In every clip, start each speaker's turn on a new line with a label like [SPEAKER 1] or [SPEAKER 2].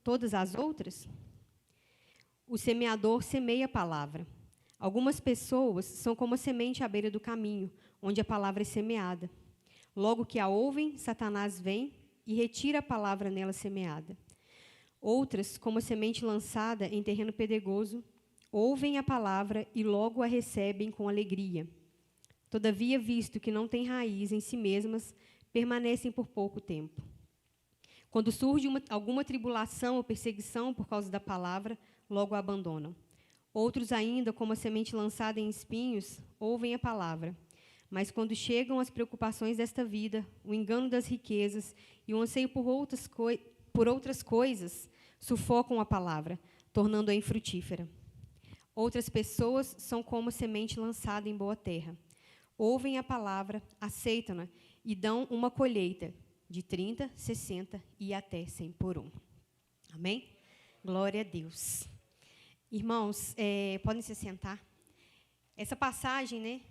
[SPEAKER 1] todas as outras? O semeador semeia a palavra. Algumas pessoas são como a semente à beira do caminho, onde a palavra é semeada. Logo que a ouvem, Satanás vem e retira a palavra nela semeada. Outras, como a semente lançada em terreno pedregoso, ouvem a palavra e logo a recebem com alegria. Todavia, visto que não têm raiz em si mesmas, permanecem por pouco tempo. Quando surge alguma tribulação ou perseguição por causa da palavra, logo a abandonam. Outros ainda, como a semente lançada em espinhos, ouvem a palavra. Mas quando chegam as preocupações desta vida, o engano das riquezas e o anseio por outras coisas, sufocam a palavra, tornando-a infrutífera. Outras pessoas são como a semente lançada em boa terra. Ouvem a palavra, aceitam-na e dão uma colheita de 30, 60 e até 100 por um. Amém? Glória a Deus. Irmãos, podem se sentar. Essa passagem, né,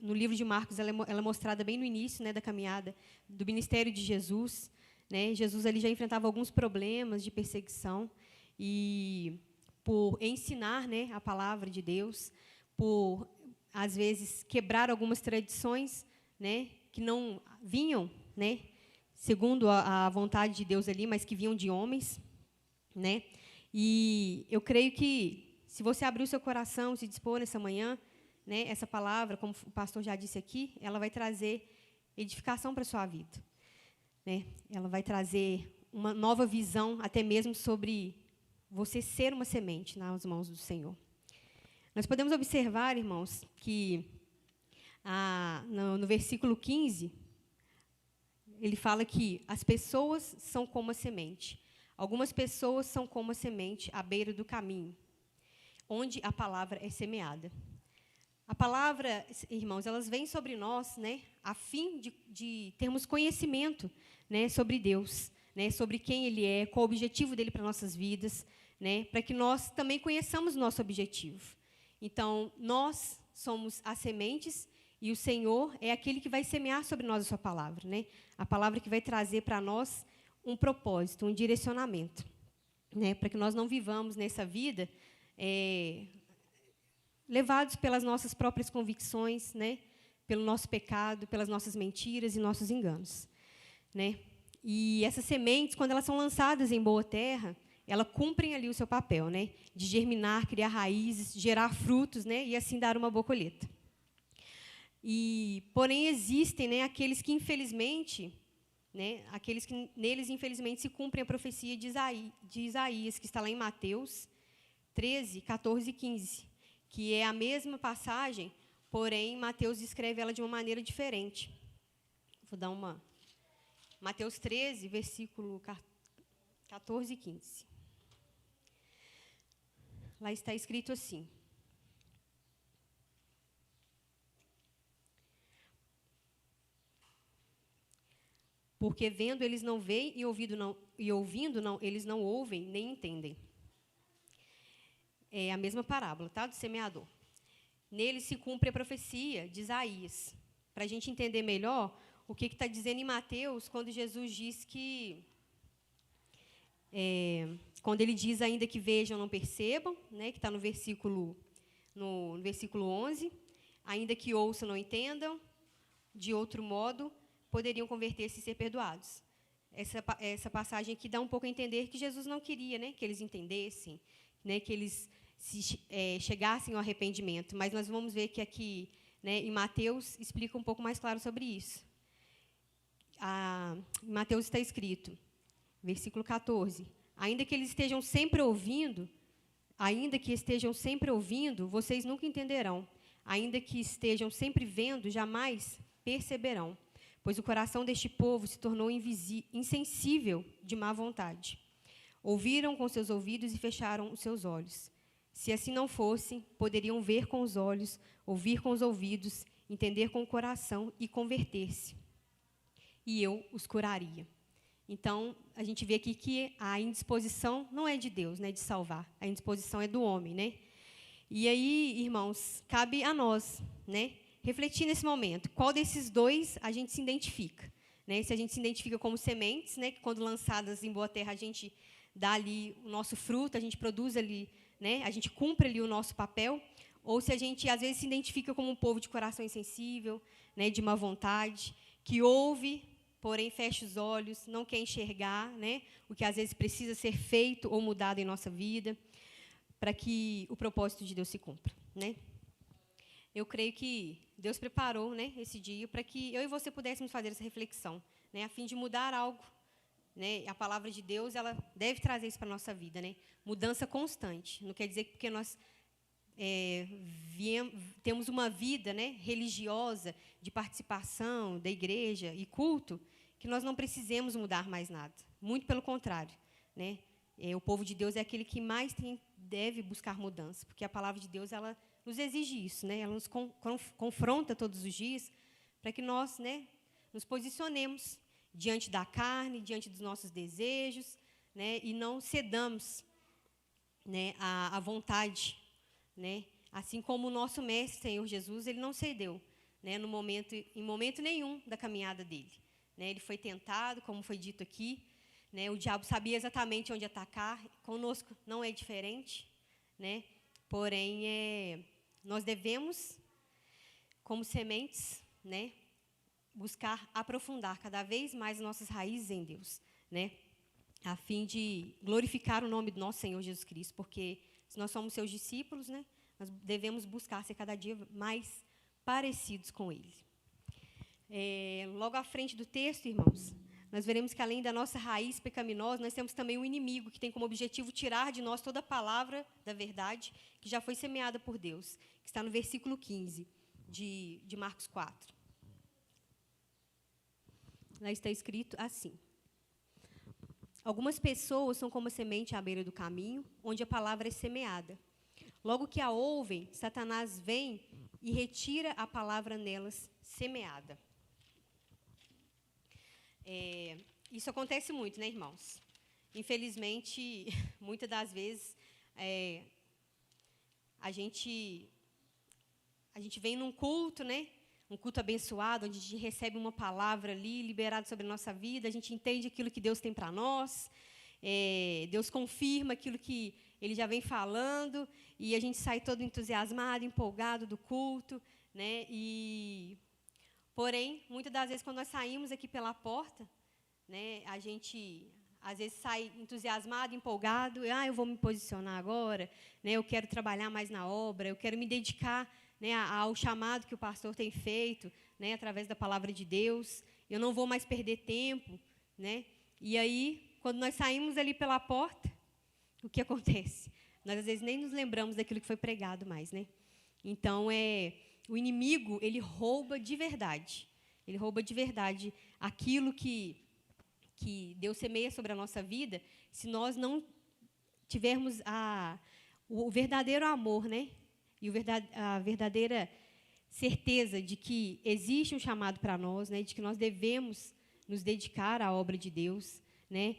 [SPEAKER 1] no livro de Marcos, ela é mostrada bem no início, né, da caminhada do ministério de Jesus. Né? Jesus ali já enfrentava alguns problemas de perseguição e por ensinar, né, a palavra de Deus, por às vezes quebrar algumas tradições, né, que não vinham, né, segundo a vontade de Deus ali, mas que vinham de homens, né? E eu creio que se você abrir o seu coração, se dispor nessa manhã, né, essa palavra, como o pastor já disse aqui, ela vai trazer edificação para a sua vida. Né? Ela vai trazer uma nova visão, até mesmo sobre você ser uma semente nas mãos do Senhor. Nós podemos observar, irmãos, que no versículo 15, ele fala que as pessoas são como a semente. Algumas pessoas são como a semente à beira do caminho, onde a palavra é semeada. A palavra, irmãos, elas vêm sobre nós, né, a fim de termos conhecimento, né, sobre Deus, né, sobre quem Ele é, qual o objetivo dele para nossas vidas, né, para que nós também conheçamos o nosso objetivo. Então, nós somos as sementes e o Senhor é aquele que vai semear sobre nós a sua palavra, né, a palavra que vai trazer para nós um propósito, um direcionamento, né, para que nós não vivamos nessa vida levados pelas nossas próprias convicções, né, pelo nosso pecado, pelas nossas mentiras e nossos enganos, né? E essas sementes, quando elas são lançadas em boa terra, elas cumprem ali o seu papel, né, de germinar, criar raízes, gerar frutos, né, e assim dar uma boa colheita. Porém existem, né, aqueles que infelizmente, né, aqueles que neles infelizmente se cumprem a profecia de Isaías, que está lá em Mateus 13, 14 e 15. Que é a mesma passagem, porém, Mateus escreve ela de uma maneira diferente. Vou dar uma... Mateus 13, versículo 14 e 15. Lá está escrito assim. Porque vendo eles não veem e ouvindo não, eles não ouvem nem entendem. É a mesma parábola, tá? Do semeador. Nele se cumpre a profecia de Isaías. Para a gente entender melhor o que está dizendo em Mateus, quando Jesus diz que... quando ele diz ainda que vejam, não percebam, né, que está no versículo 11, ainda que ouçam, não entendam, de outro modo, poderiam converter-se e ser perdoados. Essa passagem aqui dá um pouco a entender que Jesus não queria, né, que eles entendessem, né, que eles chegassem ao arrependimento. Mas nós vamos ver que aqui, né, em Mateus, explica um pouco mais claro sobre isso. Em Mateus está escrito, versículo 14, ainda que estejam sempre ouvindo, vocês nunca entenderão. Ainda que estejam sempre vendo, jamais perceberão. Pois o coração deste povo se tornou insensível de má vontade. Ouviram com seus ouvidos e fecharam os seus olhos. Se assim não fosse, poderiam ver com os olhos, ouvir com os ouvidos, entender com o coração e converter-se. E eu os curaria. Então, a gente vê aqui que a indisposição não é de Deus, né, de salvar. A indisposição é do homem, né? E aí, irmãos, cabe a nós, né, refletir nesse momento. Qual desses dois a gente se identifica? né? Se a gente se identifica como sementes, né, que quando lançadas em boa terra, a gente dá ali o nosso fruto, a gente produz ali, né, a gente cumpre ali o nosso papel, ou se a gente, às vezes, se identifica como um povo de coração insensível, né, de má vontade, que ouve, porém fecha os olhos, não quer enxergar, né, o que às vezes precisa ser feito ou mudado em nossa vida, para que o propósito de Deus se cumpra, né? Eu creio que Deus preparou, né, esse dia para que eu e você pudéssemos fazer essa reflexão, né, a fim de mudar algo, né? A palavra de Deus, ela deve trazer isso para a nossa vida, né? Mudança constante. Não quer dizer que porque nós temos uma vida, né, religiosa, de participação da igreja e culto, que nós não precisemos mudar mais nada. Muito pelo contrário, né? O povo de Deus é aquele que mais deve buscar mudança, porque a palavra de Deus, ela nos exige isso, né? Ela nos confronta todos os dias para que nós, né, nos posicionemos diante da carne, diante dos nossos desejos, né, e não cedamos, né, à vontade, né? Assim como o nosso mestre, Senhor Jesus, ele não cedeu, né, em momento nenhum da caminhada dele, né? Ele foi tentado, como foi dito aqui, né? O diabo sabia exatamente onde atacar. Conosco não é diferente, né? Porém, nós devemos, como sementes, né, buscar aprofundar cada vez mais nossas raízes em Deus, né, a fim de glorificar o nome do nosso Senhor Jesus Cristo, porque se nós somos seus discípulos, né, nós devemos buscar ser cada dia mais parecidos com Ele. Logo à frente do texto, irmãos, nós veremos que, além da nossa raiz pecaminosa, nós temos também um inimigo que tem como objetivo tirar de nós toda a palavra da verdade que já foi semeada por Deus, que está no versículo 15 de Marcos 4. Lá está escrito assim: algumas pessoas são como a semente à beira do caminho, onde a palavra é semeada. Logo que a ouvem, Satanás vem e retira a palavra nelas semeada. Isso acontece muito, né, irmãos? Infelizmente, muitas das vezes, a gente vem num culto, né? Um culto abençoado, onde a gente recebe uma palavra ali, liberada sobre a nossa vida, a gente entende aquilo que Deus tem para nós, Deus confirma aquilo que Ele já vem falando, e a gente sai todo entusiasmado, empolgado do culto, né? Porém, muitas das vezes, quando nós saímos aqui pela porta, né, a gente, às vezes, sai entusiasmado, empolgado, eu vou me posicionar agora, né, eu quero trabalhar mais na obra, eu quero me dedicar, né, ao chamado que o pastor tem feito, né, através da palavra de Deus, eu não vou mais perder tempo, né? E aí, quando nós saímos ali pela porta, o que acontece? Nós, às vezes, nem nos lembramos daquilo que foi pregado mais, né? Então, o inimigo, ele rouba de verdade. Ele rouba de verdade aquilo que Deus semeia sobre a nossa vida, se nós não tivermos o verdadeiro amor, né? E a verdadeira certeza de que existe um chamado para nós, né? De que nós devemos nos dedicar à obra de Deus, né?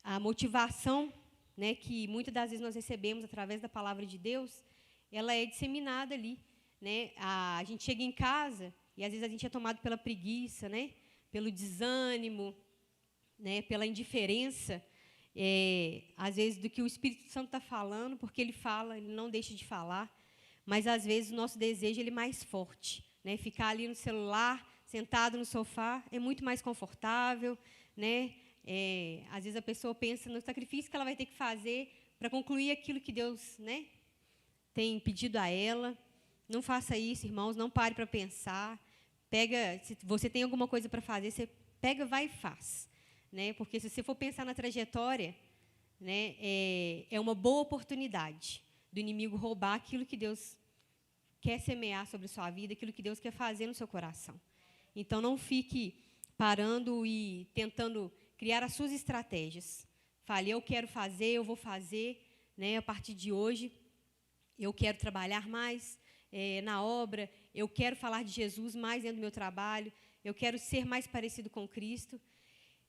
[SPEAKER 1] A motivação, né, que muitas das vezes nós recebemos através da palavra de Deus, ela é disseminada ali, né? A gente chega em casa e às vezes a gente é tomado pela preguiça, né? Pelo desânimo, né? Pela indiferença, às vezes do que o Espírito Santo está falando, porque ele fala, ele não deixa de falar, mas às vezes o nosso desejo ele é mais forte, né? Ficar ali no celular, sentado no sofá, é muito mais confortável, né? Às vezes a pessoa pensa no sacrifício que ela vai ter que fazer para concluir aquilo que Deus, né, tem pedido a ela. Não faça isso, irmãos, não pare para pensar. Se você tem alguma coisa para fazer, você pega, vai e faz, né? Porque se você for pensar na trajetória, né, é uma boa oportunidade do inimigo roubar aquilo que Deus quer semear sobre a sua vida, aquilo que Deus quer fazer no seu coração. Então, não fique parando e tentando criar as suas estratégias. Fale, eu quero fazer, eu vou fazer, né, a partir de hoje, eu quero trabalhar mais na obra, eu quero falar de Jesus mais dentro do meu trabalho, eu quero ser mais parecido com Cristo,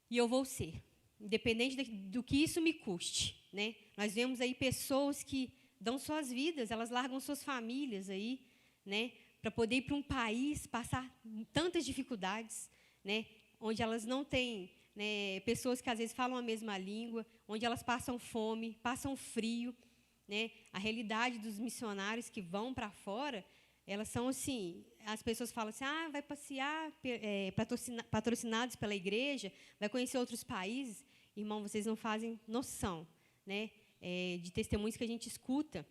[SPEAKER 1] e eu vou ser, independente do que isso me custe, né? Nós vemos aí pessoas que dão suas vidas, elas largam suas famílias aí, né, para poder ir para um país, passar tantas dificuldades, né, onde elas não têm, né, pessoas que às vezes falam a mesma língua, onde elas passam fome, passam frio, né? A realidade dos missionários que vão para fora, elas são assim, as pessoas falam assim, vai passear, patrocinados pela igreja, vai conhecer outros países. Irmão, vocês não fazem noção, né, de testemunhos que a gente escuta,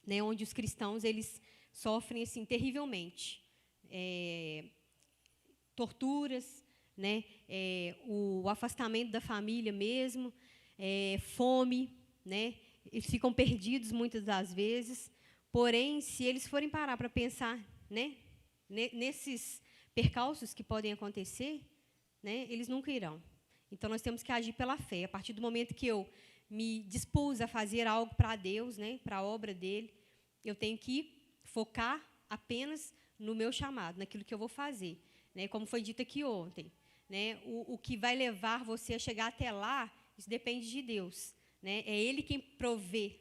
[SPEAKER 1] né, onde os cristãos eles sofrem assim terrivelmente, torturas, né, o afastamento da família mesmo, fome, né, eles ficam perdidos muitas das vezes. Porém, se eles forem parar para pensar, né, nesses percalços que podem acontecer, né, eles nunca irão. Então, nós temos que agir pela fé. A partir do momento que eu me dispus a fazer algo para Deus, né, para a obra dele, eu tenho que focar apenas no meu chamado, naquilo que eu vou fazer. Né, como foi dito aqui ontem, né, o que vai levar você a chegar até lá, isso depende de Deus. Né, é Ele quem provê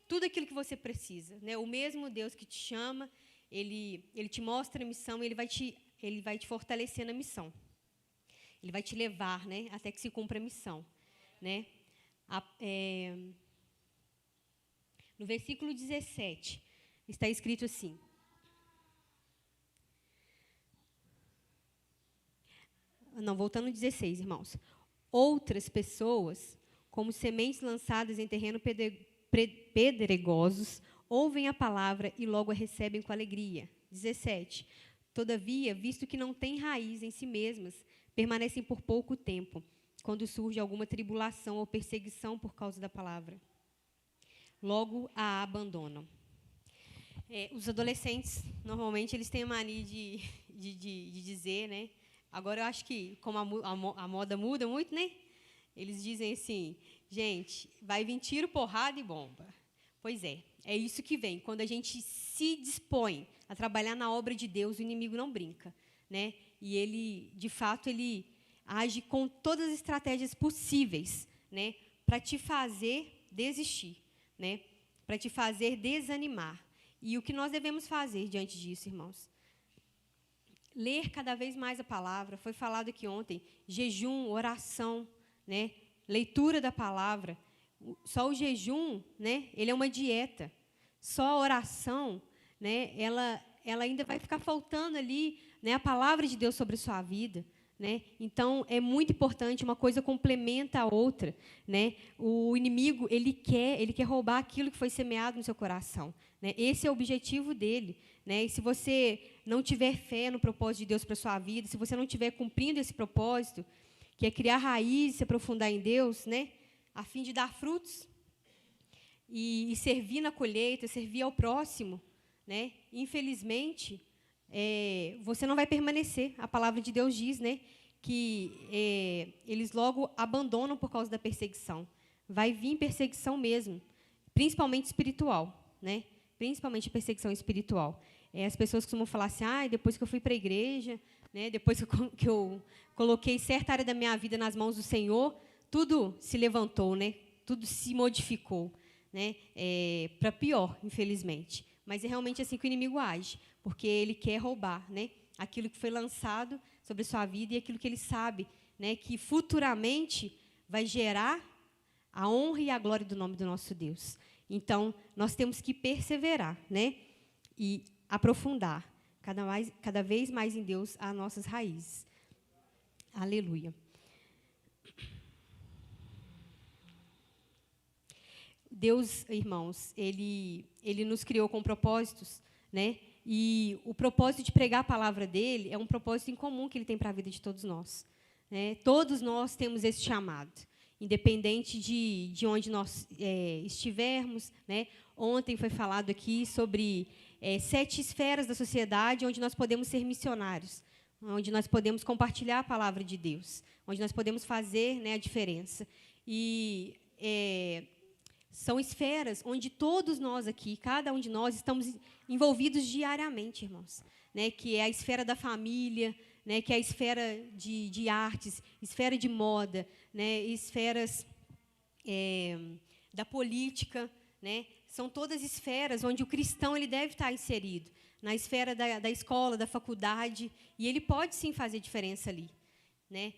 [SPEAKER 1] tudo aquilo que você precisa. Né, o mesmo Deus que te chama, Ele te mostra a missão, Ele vai te fortalecer na missão. Ele vai te levar, né, até que se cumpra a missão. Né? No versículo 17, está escrito assim. Não, voltando no 16, irmãos. Outras pessoas, como sementes lançadas em terreno pedregosos, ouvem a palavra e logo a recebem com alegria. 17. Todavia, visto que não têm raiz em si mesmas, permanecem por pouco tempo, quando surge alguma tribulação ou perseguição por causa da palavra. Logo a abandonam. Os adolescentes, normalmente, eles têm a mania de dizer, né? Agora, eu acho que, como a moda muda muito, né? Eles dizem assim, gente, vai vir tiro, porrada e bomba. Pois é isso que vem. Quando a gente se dispõe a trabalhar na obra de Deus, o inimigo não brinca. Né? E ele, de fato, ele age com todas as estratégias possíveis, né, para te fazer desistir, né, para te fazer desanimar. E o que nós devemos fazer diante disso, irmãos? Ler cada vez mais a palavra. Foi falado aqui ontem, jejum, oração, né, leitura da palavra. Só o jejum, né, ele é uma dieta. Só a oração, né, ela ainda vai ficar faltando ali, né, a palavra de Deus sobre a sua vida. Né? Então, é muito importante, uma coisa complementa a outra. Né? O inimigo, ele quer roubar aquilo que foi semeado no seu coração. Né? Esse é o objetivo dele. Né? E se você não tiver fé no propósito de Deus para a sua vida, se você não estiver cumprindo esse propósito, que é criar raiz, se aprofundar em Deus, né? A fim de dar frutos e servir na colheita, servir ao próximo, né? Infelizmente, você não vai permanecer. A palavra de Deus diz, né, que eles logo abandonam por causa da perseguição. Vai vir perseguição mesmo, principalmente espiritual, né? Principalmente perseguição espiritual. As pessoas costumam falar assim, depois que eu fui para a igreja, né, depois que eu coloquei certa área da minha vida nas mãos do Senhor, tudo se levantou, né? Tudo se modificou, né? Para pior, infelizmente. Mas é realmente assim que o inimigo age, porque ele quer roubar, né, aquilo que foi lançado sobre a sua vida e aquilo que ele sabe, né, que futuramente vai gerar a honra e a glória do nome do nosso Deus. Então, nós temos que perseverar, né, e aprofundar cada vez mais em Deus as nossas raízes. Aleluia. Deus, irmãos, ele nos criou com propósitos, né? E o propósito de pregar a palavra dele é um propósito em comum que ele tem para a vida de todos nós. Né? Todos nós temos esse chamado, independente de onde nós estivermos. Né? Ontem foi falado aqui sobre 7 esferas da sociedade onde nós podemos ser missionários, onde nós podemos compartilhar a palavra de Deus, onde nós podemos fazer, né, a diferença. E são esferas onde todos nós aqui, cada um de nós, estamos envolvidos diariamente, irmãos. Né, que é a esfera da família, né, que é a esfera de artes, esfera de moda, né, esferas da política. Né, são todas esferas onde o cristão ele deve estar inserido. Na esfera da escola, da faculdade, e ele pode, sim, fazer diferença ali. né?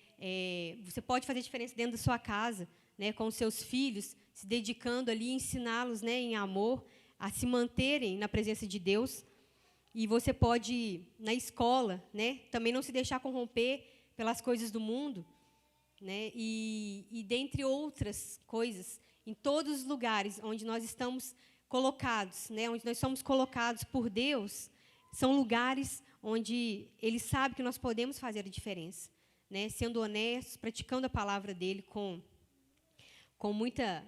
[SPEAKER 1] Você pode fazer diferença dentro da sua casa, né, com os seus filhos, se dedicando ali, ensiná-los, né, em amor, a se manterem na presença de Deus. E você pode, na escola, né, também não se deixar corromper pelas coisas do mundo, né, e dentre outras coisas, em todos os lugares onde nós estamos colocados, né, onde nós somos colocados por Deus, são lugares onde Ele sabe que nós podemos fazer a diferença, né, sendo honestos, praticando a palavra dEle com muita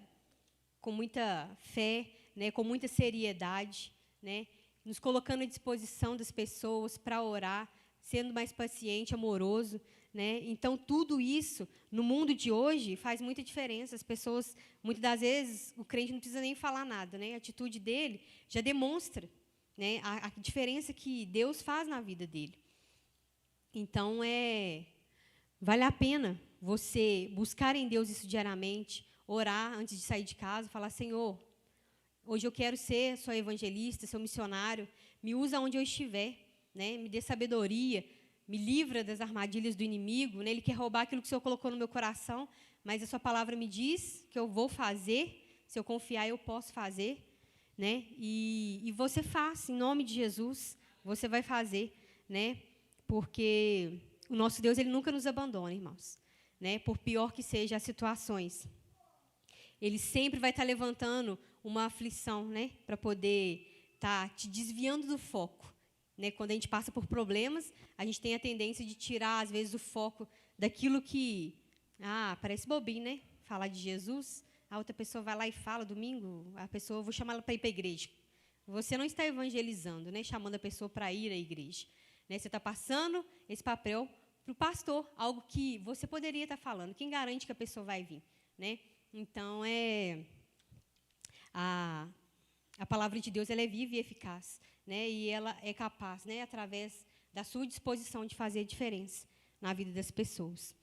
[SPEAKER 1] fé, né, com muita seriedade, né, nos colocando à disposição das pessoas para orar, sendo mais paciente, amoroso, né? Então, tudo isso, no mundo de hoje, faz muita diferença. As pessoas, muitas das vezes, o crente não precisa nem falar nada, né? A atitude dele já demonstra, né, a diferença que Deus faz na vida dele. Então, vale a pena você buscar em Deus isso diariamente, orar antes de sair de casa, falar: Senhor, hoje eu quero ser sua evangelista, seu missionário, me usa onde eu estiver, né? Me dê sabedoria, me livra das armadilhas do inimigo, né? Ele quer roubar aquilo que o Senhor colocou no meu coração, mas a sua palavra me diz que eu vou fazer, se eu confiar eu posso fazer, né? E você faz, em nome de Jesus, você vai fazer, né? Porque o nosso Deus, Ele nunca nos abandona, irmãos, né? Por pior que sejam as situações. Ele sempre vai estar levantando uma aflição, né, para poder estar te desviando do foco, né? Quando a gente passa por problemas, a gente tem a tendência de tirar, às vezes, o foco daquilo que, parece bobinho, né? Falar de Jesus, a outra pessoa vai lá e fala, domingo, a pessoa, vou chamar ela para ir para a igreja. Você não está evangelizando, né, chamando a pessoa para ir à igreja, né? Você está passando esse papel para o pastor, algo que você poderia estar falando. Quem garante que a pessoa vai vir, né? Então, a palavra de Deus, ela é viva e eficaz, né? E ela é capaz, né, através da sua disposição de fazer a diferença na vida das pessoas.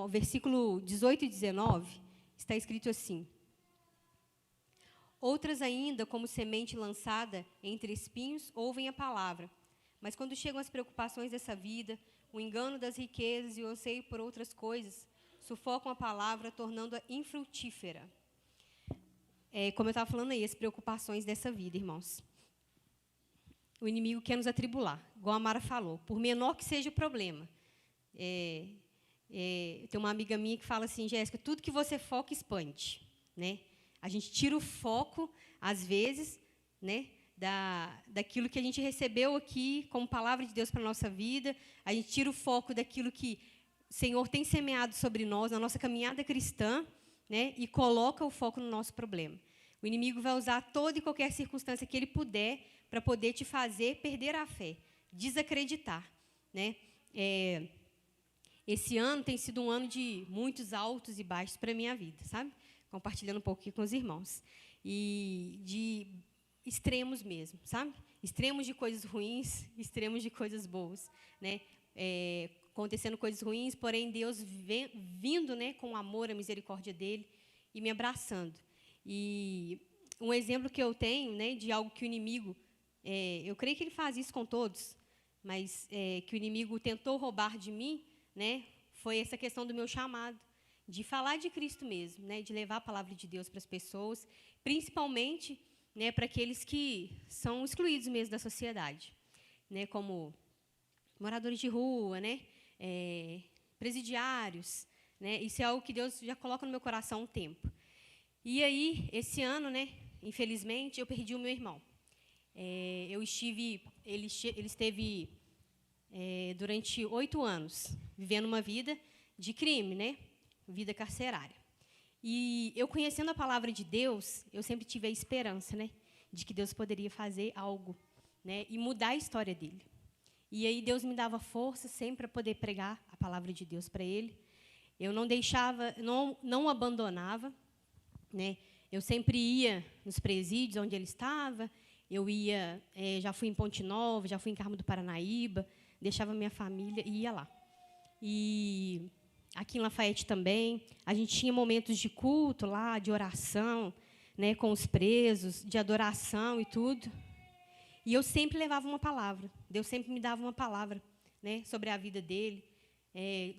[SPEAKER 1] Versículo 18 e 19, está escrito assim: outras ainda, como semente lançada entre espinhos, ouvem a palavra, mas quando chegam as preocupações dessa vida, o engano das riquezas e o anseio por outras coisas, sufocam a palavra, tornando-a infrutífera. Como eu estava falando aí, as preocupações dessa vida, irmãos. O inimigo quer nos atribular, igual a Mara falou, por menor que seja o problema. Tem uma amiga minha que fala assim: Jéssica, tudo que você foca, expande, né? A gente tira o foco, às vezes, né, daquilo que a gente recebeu aqui como palavra de Deus para a nossa vida. A gente tira o foco daquilo que o Senhor tem semeado sobre nós, na nossa caminhada cristã, né, e coloca o foco no nosso problema. O inimigo vai usar toda e qualquer circunstância que ele puder para poder te fazer perder a fé, desacreditar, né? Esse ano tem sido um ano de muitos altos e baixos para a minha vida, sabe? Compartilhando um pouquinho com os irmãos. E de extremos mesmo, sabe? Extremos de coisas ruins, extremos de coisas boas, né? Acontecendo coisas ruins, porém Deus vindo, né, com o amor, a misericórdia dele e me abraçando. E um exemplo que eu tenho, né, de algo que o inimigo, eu creio que ele faz isso com todos, mas que o inimigo tentou roubar de mim, né, foi essa questão do meu chamado, de falar de Cristo mesmo, né, de levar a palavra de Deus para as pessoas, principalmente, né, para aqueles que são excluídos mesmo da sociedade, né, como moradores de rua, né, presidiários, né, isso é algo que Deus já coloca no meu coração há um tempo. E aí, esse ano, né, infelizmente, eu perdi o meu irmão. Ele esteve durante 8 anos vivendo uma vida de crime, né, vida carcerária. E eu, conhecendo a palavra de Deus, eu sempre tive a esperança, né, de que Deus poderia fazer algo, né, e mudar a história dele. E aí Deus me dava força sempre para poder pregar a palavra de Deus para ele. Eu não deixava, não abandonava, né? Eu sempre ia nos presídios onde ele estava. Eu ia, já fui em Ponte Nova, já fui em Carmo do Paranaíba, deixava minha família e ia lá. E aqui em Lafayette também, a gente tinha momentos de culto lá, de oração, né, com os presos, de adoração e tudo. E eu sempre levava uma palavra. Deus sempre me dava uma palavra né, sobre a vida dele.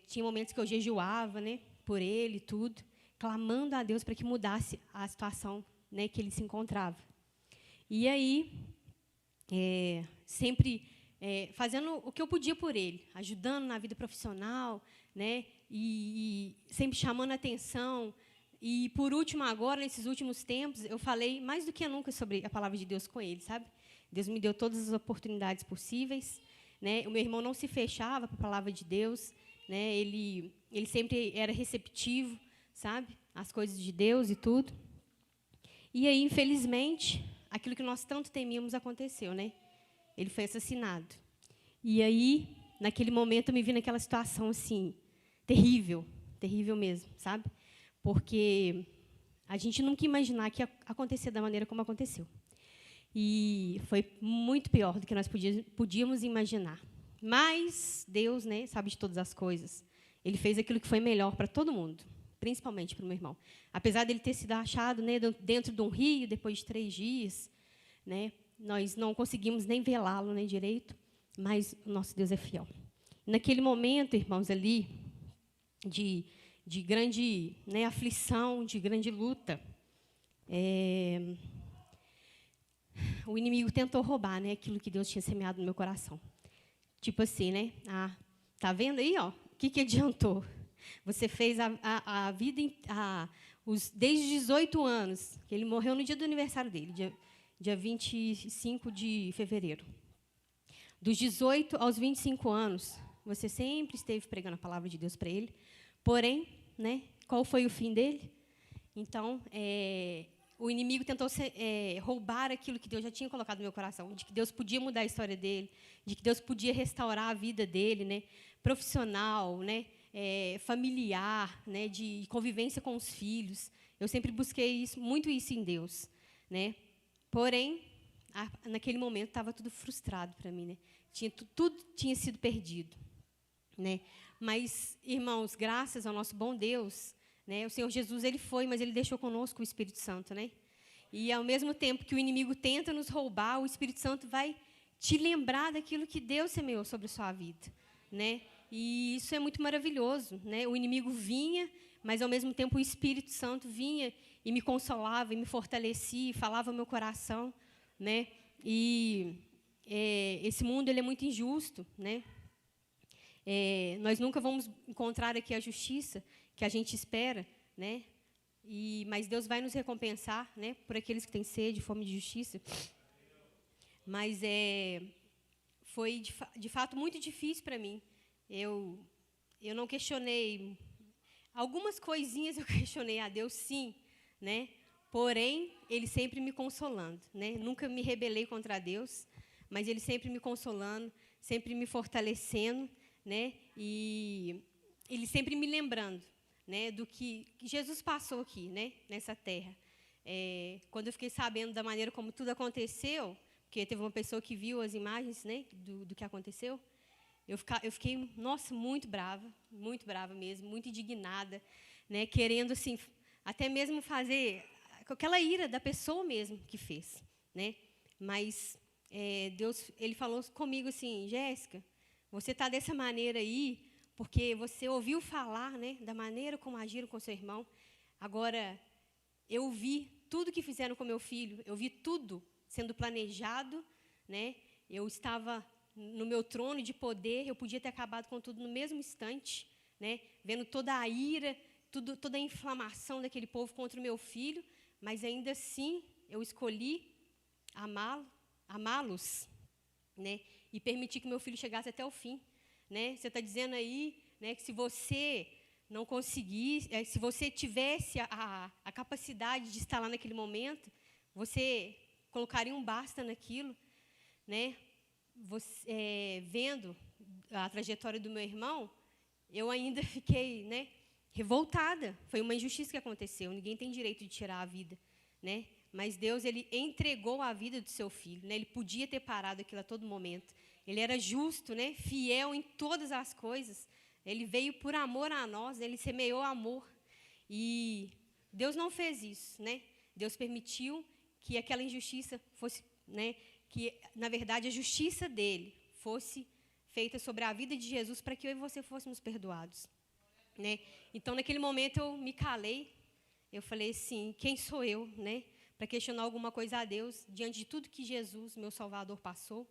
[SPEAKER 1] Tinha momentos que eu jejuava, né, por ele e tudo, clamando a Deus para que mudasse a situação, né, que ele se encontrava. E aí, sempre fazendo o que eu podia por ele, ajudando na vida profissional, né, e sempre chamando a atenção. E, por último, agora, nesses últimos tempos, eu falei mais do que nunca sobre a palavra de Deus com ele, sabe? Deus me deu todas as oportunidades possíveis, né? O meu irmão não se fechava para a palavra de Deus, né? Ele sempre era receptivo, sabe? Às coisas de Deus e tudo. E aí, infelizmente, aquilo que nós tanto temíamos aconteceu, né? Ele foi assassinado. E aí, naquele momento, eu me vi naquela situação assim, terrível, terrível mesmo, sabe? Porque a gente nunca ia imaginar que ia acontecer da maneira como aconteceu. E foi muito pior do que nós podíamos imaginar. Mas Deus, né, sabe de todas as coisas. Ele fez aquilo que foi melhor para todo mundo, principalmente para o meu irmão. Apesar dele ter sido achado, né, dentro de um rio, depois de 3 dias, né, nós não conseguimos nem velá-lo, nem direito, mas o nosso Deus é fiel. Naquele momento, irmãos, ali, de grande, né, aflição, de grande luta, o inimigo tentou roubar, né, aquilo que Deus tinha semeado no meu coração. Tipo assim, né? Tá vendo aí, ó? O que adiantou? Você fez a vida, desde os 18 anos, que ele morreu no dia do aniversário dele, dia 25 de fevereiro. Dos 18 aos 25 anos, você sempre esteve pregando a palavra de Deus para ele. Porém, né, qual foi o fim dele? Então, o inimigo tentou roubar aquilo que Deus já tinha colocado no meu coração, de que Deus podia mudar a história dele, de que Deus podia restaurar a vida dele, né, profissional, né, familiar, né, de convivência com os filhos. Eu sempre busquei muito isso em Deus, né? Porém, naquele momento estava tudo frustrado para mim, né? Tudo tinha sido perdido, né? Mas, irmãos, graças ao nosso bom Deus, né, o Senhor Jesus, ele foi, mas ele deixou conosco o Espírito Santo, né? E, ao mesmo tempo que o inimigo tenta nos roubar, o Espírito Santo vai te lembrar daquilo que Deus semeou sobre a sua vida, né? E isso é muito maravilhoso, né? O inimigo vinha, mas, ao mesmo tempo, o Espírito Santo vinha e me consolava, e me fortalecia, e falava ao meu coração, né? E esse mundo, ele é muito injusto, né? Nós nunca vamos encontrar aqui a justiça que a gente espera, né? Mas Deus vai nos recompensar, né, por aqueles que têm sede, fome de justiça. Mas foi, de fato, muito difícil para mim. Eu não questionei. Algumas coisinhas eu questionei a Deus, sim, né? Porém, Ele sempre me consolando, né? Nunca me rebelei contra Deus, mas Ele sempre me consolando, sempre me fortalecendo, né? E Ele sempre me lembrando, né, do que Jesus passou aqui, né, nessa terra. Quando eu fiquei sabendo da maneira como tudo aconteceu, porque teve uma pessoa que viu as imagens, né, do que aconteceu, eu fiquei, nossa, muito brava mesmo, muito indignada, né, querendo, assim, até mesmo fazer com aquela ira da pessoa mesmo que fez, né? Mas Deus, Ele falou comigo assim: Jéssica, você está dessa maneira aí porque você ouviu falar, né, da maneira como agiram com seu irmão. Agora, eu vi tudo que fizeram com meu filho, eu vi tudo sendo planejado, né? Eu estava no meu trono de poder, eu podia ter acabado com tudo no mesmo instante, né? Vendo toda a ira, toda a inflamação daquele povo contra o meu filho, mas ainda assim eu escolhi amá-los, né? E permitir que meu filho chegasse até o fim. Né? Você está dizendo aí, né, que se você não conseguir, se você tivesse a capacidade de estar lá naquele momento, você colocaria um basta naquilo, né? Vendo a trajetória do meu irmão, eu ainda fiquei, né, revoltada. Foi uma injustiça que aconteceu. Ninguém tem direito de tirar a vida, né? Mas Deus, Ele entregou a vida do seu filho, né? Ele podia ter parado aquilo a todo momento. Ele era justo, né? Fiel em todas as coisas. Ele veio por amor a nós, Ele semeou amor. E Deus não fez isso, né? Deus permitiu que aquela injustiça fosse, né, que, na verdade, a justiça dele fosse feita sobre a vida de Jesus para que eu e você fôssemos perdoados, né? Então, naquele momento, eu me calei. Eu falei assim, quem sou eu, né, para questionar alguma coisa a Deus, diante de tudo que Jesus, meu Salvador, passou,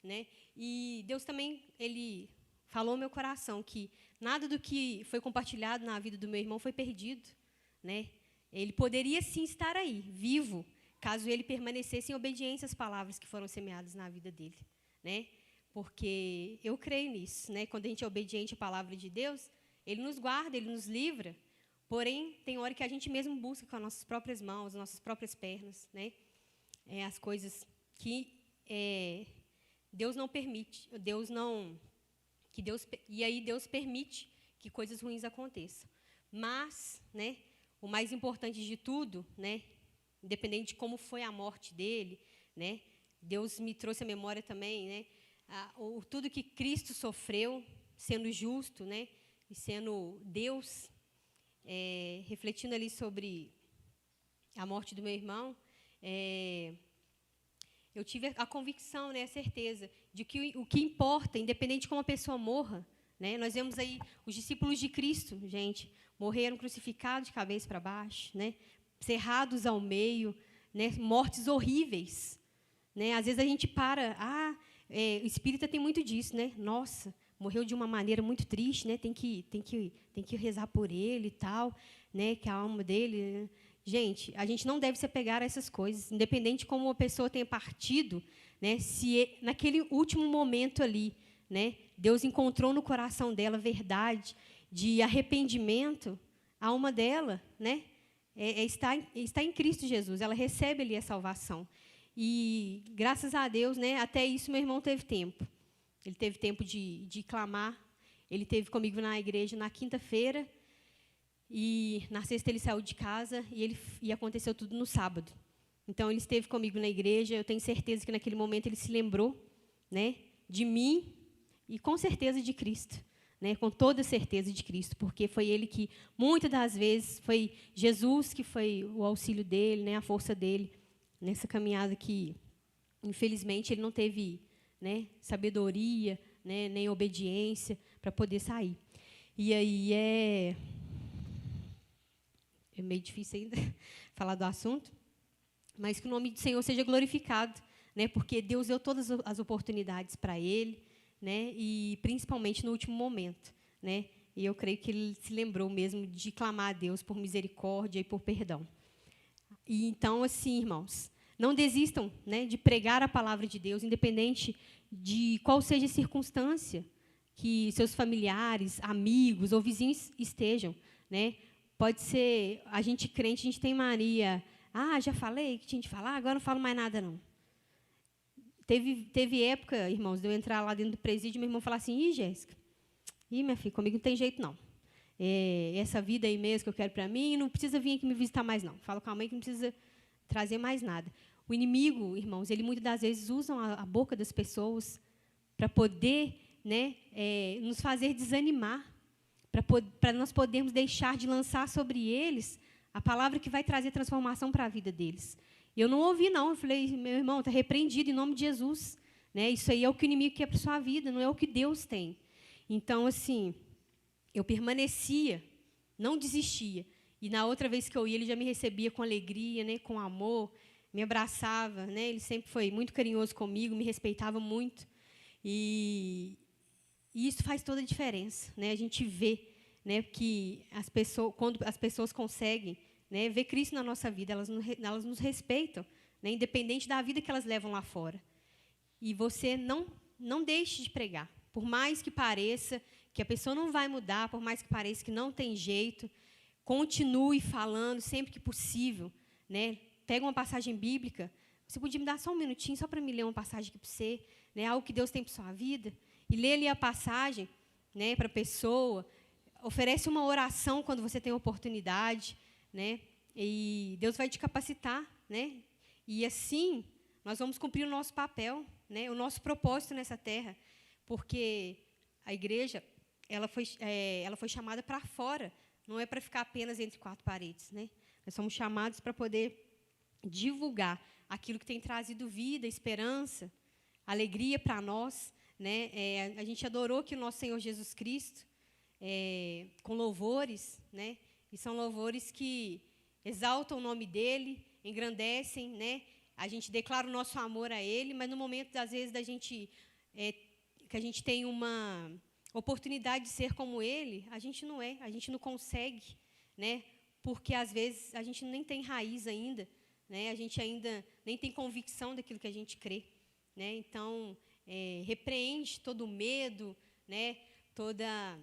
[SPEAKER 1] né? E Deus também, Ele falou ao meu coração que nada do que foi compartilhado na vida do meu irmão foi perdido, né? Ele poderia, sim, estar aí, vivo, caso ele permanecesse em obediência às palavras que foram semeadas na vida dele, né? Porque eu creio nisso, né? Quando a gente é obediente à palavra de Deus, Ele nos guarda, Ele nos livra. Porém, tem hora que a gente mesmo busca com as nossas próprias mãos, as nossas próprias pernas, né? As coisas que Deus não permite, e aí Deus permite que coisas ruins aconteçam. Mas, né, o mais importante de tudo, né, independente de como foi a morte dele, né, Deus me trouxe à memória também, né, tudo que Cristo sofreu, sendo justo, né, e sendo Deus, refletindo ali sobre a morte do meu irmão, eu tive a convicção, né, a certeza de que o que importa, independente de como a pessoa morra, né, nós vemos aí os discípulos de Cristo, gente, morreram crucificados de cabeça para baixo, né, cerrados ao meio, né, mortes horríveis, né. Às vezes a gente o espírita tem muito disso, né? Nossa, morreu de uma maneira muito triste, né? Tem que rezar por ele e tal, né? Que a alma dele, né? Gente, a gente não deve se apegar a essas coisas, independente de como uma pessoa tenha partido, né? Se naquele último momento ali, né, Deus encontrou no coração dela verdade de arrependimento, a alma dela, né, está em Cristo Jesus. Ela recebe ali a salvação. E graças a Deus, né, até isso meu irmão teve tempo. Ele teve tempo de clamar. Ele esteve comigo na igreja na quinta-feira. E na sexta ele saiu de casa e aconteceu tudo no sábado. Então, ele esteve comigo na igreja. Eu tenho certeza que, naquele momento, ele se lembrou, né, de mim e, com certeza, de Cristo. Né, com toda certeza de Cristo, porque foi Ele que, muitas das vezes, foi Jesus que foi o auxílio dele, né, a força dele, nessa caminhada que, infelizmente, ele não teve, né, sabedoria, né, nem obediência para poder sair. E aí é meio difícil ainda falar do assunto, mas que o nome do Senhor seja glorificado, né, porque Deus deu todas as oportunidades para ele, né, e principalmente no último momento, né, e eu creio que ele se lembrou mesmo de clamar a Deus por misericórdia e por perdão. E então, assim, irmãos, não desistam, né, de pregar a palavra de Deus, independente de qual seja a circunstância que seus familiares, amigos ou vizinhos estejam, né. Pode ser, a gente crente, a gente tem mania, já falei que tinha de falar, agora não falo mais nada, não. Teve época, irmãos, de eu entrar lá dentro do presídio, meu irmão falar assim, Jéssica, minha filha, comigo não tem jeito, não. Essa vida aí mesmo que eu quero para mim, não precisa vir aqui me visitar mais, não. Fala com a mãe que não precisa trazer mais nada. O inimigo, irmãos, ele muitas das vezes usa a boca das pessoas para poder, né, nos fazer desanimar, para nós podermos deixar de lançar sobre eles a palavra que vai trazer transformação para a vida deles. Eu não ouvi, não. Eu falei, meu irmão, está repreendido em nome de Jesus. Né? Isso aí é o que o inimigo quer para a sua vida, não é o que Deus tem. Então, assim, eu permanecia, não desistia. E na outra vez que eu ia, ele já me recebia com alegria, né, com amor, me abraçava. Né? Ele sempre foi muito carinhoso comigo, me respeitava muito. E isso faz toda a diferença. Né? A gente vê, né, que quando as pessoas conseguem, né, ver Cristo na nossa vida, elas nos respeitam, né, independente da vida que elas levam lá fora. E você não deixe de pregar. Por mais que pareça que a pessoa não vai mudar, por mais que pareça que não tem jeito, continue falando sempre que possível. Né? Pega uma passagem bíblica. Você podia me dar só um minutinho, só para me ler uma passagem aqui para você, né, algo que Deus tem para a sua vida, e ler ali a passagem, né, para a pessoa. Oferece uma oração quando você tem oportunidade, né? E Deus vai te capacitar, né? E assim nós vamos cumprir o nosso papel, né? O nosso propósito nessa terra, porque a igreja ela foi chamada para fora, não é para ficar apenas entre quatro paredes, né? Nós somos chamados para poder divulgar aquilo que tem trazido vida, esperança, alegria para nós, né? A gente adorou aqui o nosso Senhor Jesus Cristo com louvores, né? E são louvores que exaltam o nome dele, engrandecem, né? A gente declara o nosso amor a ele, mas no momento, às vezes, que a gente tem uma oportunidade de ser como ele, a gente não consegue, né? Porque, às vezes, a gente nem tem raiz ainda, né? A gente ainda nem tem convicção daquilo que a gente crê, né? Então, repreende todo o medo, né? Toda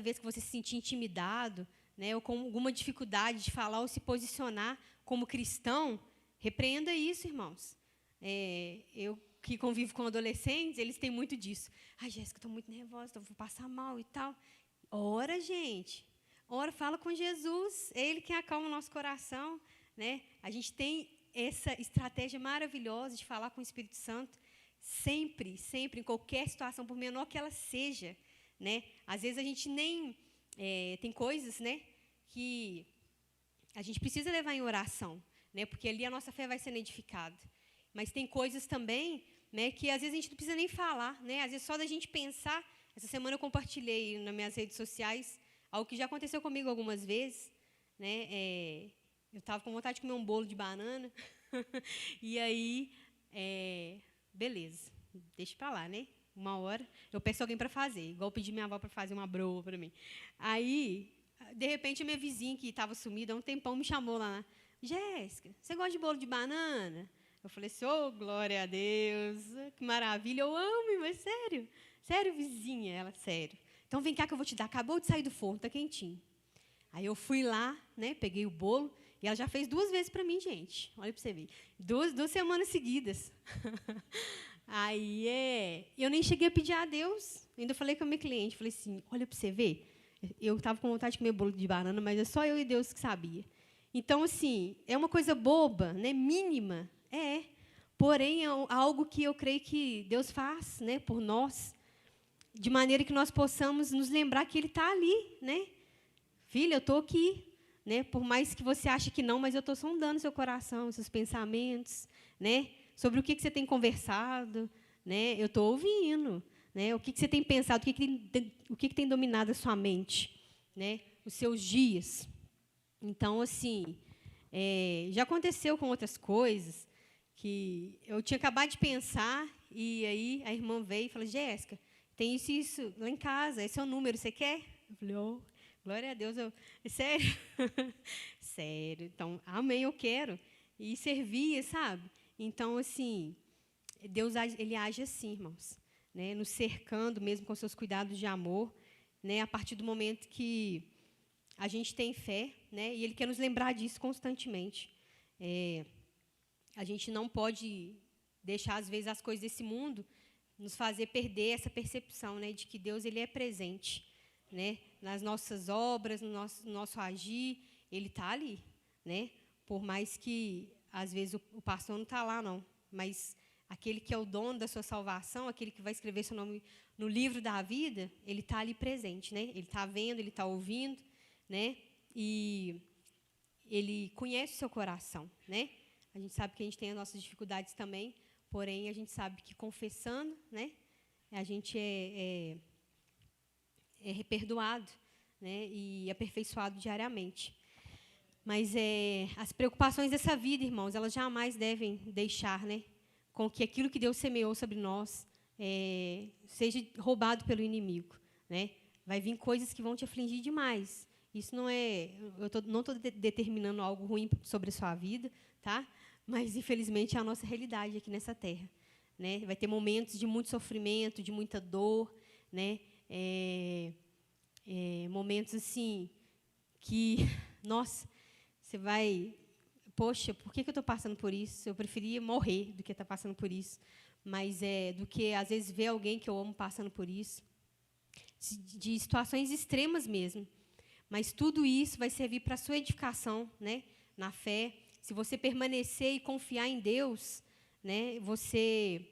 [SPEAKER 1] vez que você se sentir intimidado, né? Ou com alguma dificuldade de falar ou se posicionar como cristão, repreenda isso, irmãos. Eu que convivo com adolescentes, eles têm muito disso. Ai, Jéssica, estou muito nervosa, vou passar mal e tal. Ora, gente. Ora, fala com Jesus. É Ele que acalma o nosso coração, né? A gente tem essa estratégia maravilhosa de falar com o Espírito Santo sempre, sempre, em qualquer situação, por menor que ela seja, né? Às vezes a gente nem... tem coisas, né, que a gente precisa levar em oração, né? Porque ali a nossa fé vai sendo edificada. Mas tem coisas também, né, que às vezes a gente não precisa nem falar, né? Às vezes só da gente pensar. Essa semana eu compartilhei nas minhas redes sociais algo que já aconteceu comigo algumas vezes, né? Eu estava com vontade de comer um bolo de banana e aí, beleza, deixa para lá, né? Uma hora eu peço alguém para fazer, igual eu pedi minha avó para fazer uma broa para mim. Aí, de repente, a minha vizinha que estava sumida há um tempão me chamou lá. Jéssica, você gosta de bolo de banana? Eu falei assim, oh, glória a Deus, que maravilha, eu amo, mas sério, sério, vizinha, ela, sério. Então, vem cá que eu vou te dar, acabou de sair do forno, está quentinho. Aí eu fui lá, né, peguei o bolo, e ela já fez 2 vezes para mim, gente, olha para você ver, 2 semanas seguidas. Aí, eu nem cheguei a pedir a Deus, ainda falei com a minha cliente, falei assim, olha para você ver, eu estava com vontade de comer bolo de banana, mas é só eu e Deus que sabia. Então, assim, é uma coisa boba, né, mínima, porém é algo que eu creio que Deus faz, né, por nós, de maneira que nós possamos nos lembrar que Ele está ali, né? Filha, eu estou aqui, né? Por mais que você ache que não, mas eu estou sondando seu coração, seus pensamentos, né? Sobre o que você tem conversado, né? Eu estou ouvindo, né? O que você tem pensado, o que tem dominado a sua mente, né? Os seus dias. Então, assim, já aconteceu com outras coisas que eu tinha acabado de pensar e aí a irmã veio e falou, Jéssica, tem isso lá em casa, esse é o número, você quer? Eu falei, oh, glória a Deus, sério? Sério, então, amém, eu quero. E servia, sabe? Então, assim, Deus, Ele age assim, irmãos, né? Nos cercando mesmo com seus cuidados de amor, né? A partir do momento que a gente tem fé, né? E Ele quer nos lembrar disso constantemente. A gente não pode deixar, às vezes, as coisas desse mundo nos fazer perder essa percepção, né, de que Deus ele é presente, né, nas nossas obras, no nosso agir, Ele está ali, né, por mais que às vezes o pastor não está lá não, mas aquele que é o dono da sua salvação, aquele que vai escrever seu nome no livro da vida, ele está ali presente, né, ele está vendo, ele está ouvindo, né, e ele conhece o seu coração, né. A gente sabe que a gente tem as nossas dificuldades também. Porém, a gente sabe que confessando, né, a gente é perdoado, né, e aperfeiçoado diariamente. Mas as preocupações dessa vida, irmãos, elas jamais devem deixar, né, com que aquilo que Deus semeou sobre nós seja roubado pelo inimigo, né? Vai vir coisas que vão te afligir demais. Isso não não estou determinando algo ruim sobre a sua vida, tá? Mas, infelizmente, é a nossa realidade aqui nessa terra, né? Vai ter momentos de muito sofrimento, de muita dor, né? Momentos, assim, que, nossa, você vai... Poxa, por que eu estou passando por isso? Eu preferia morrer do que estar passando por isso. Mas, do que, às vezes, ver alguém que eu amo passando por isso. De situações extremas mesmo. Mas tudo isso vai servir para a sua edificação, né? Na fé. Se você permanecer e confiar em Deus, né, você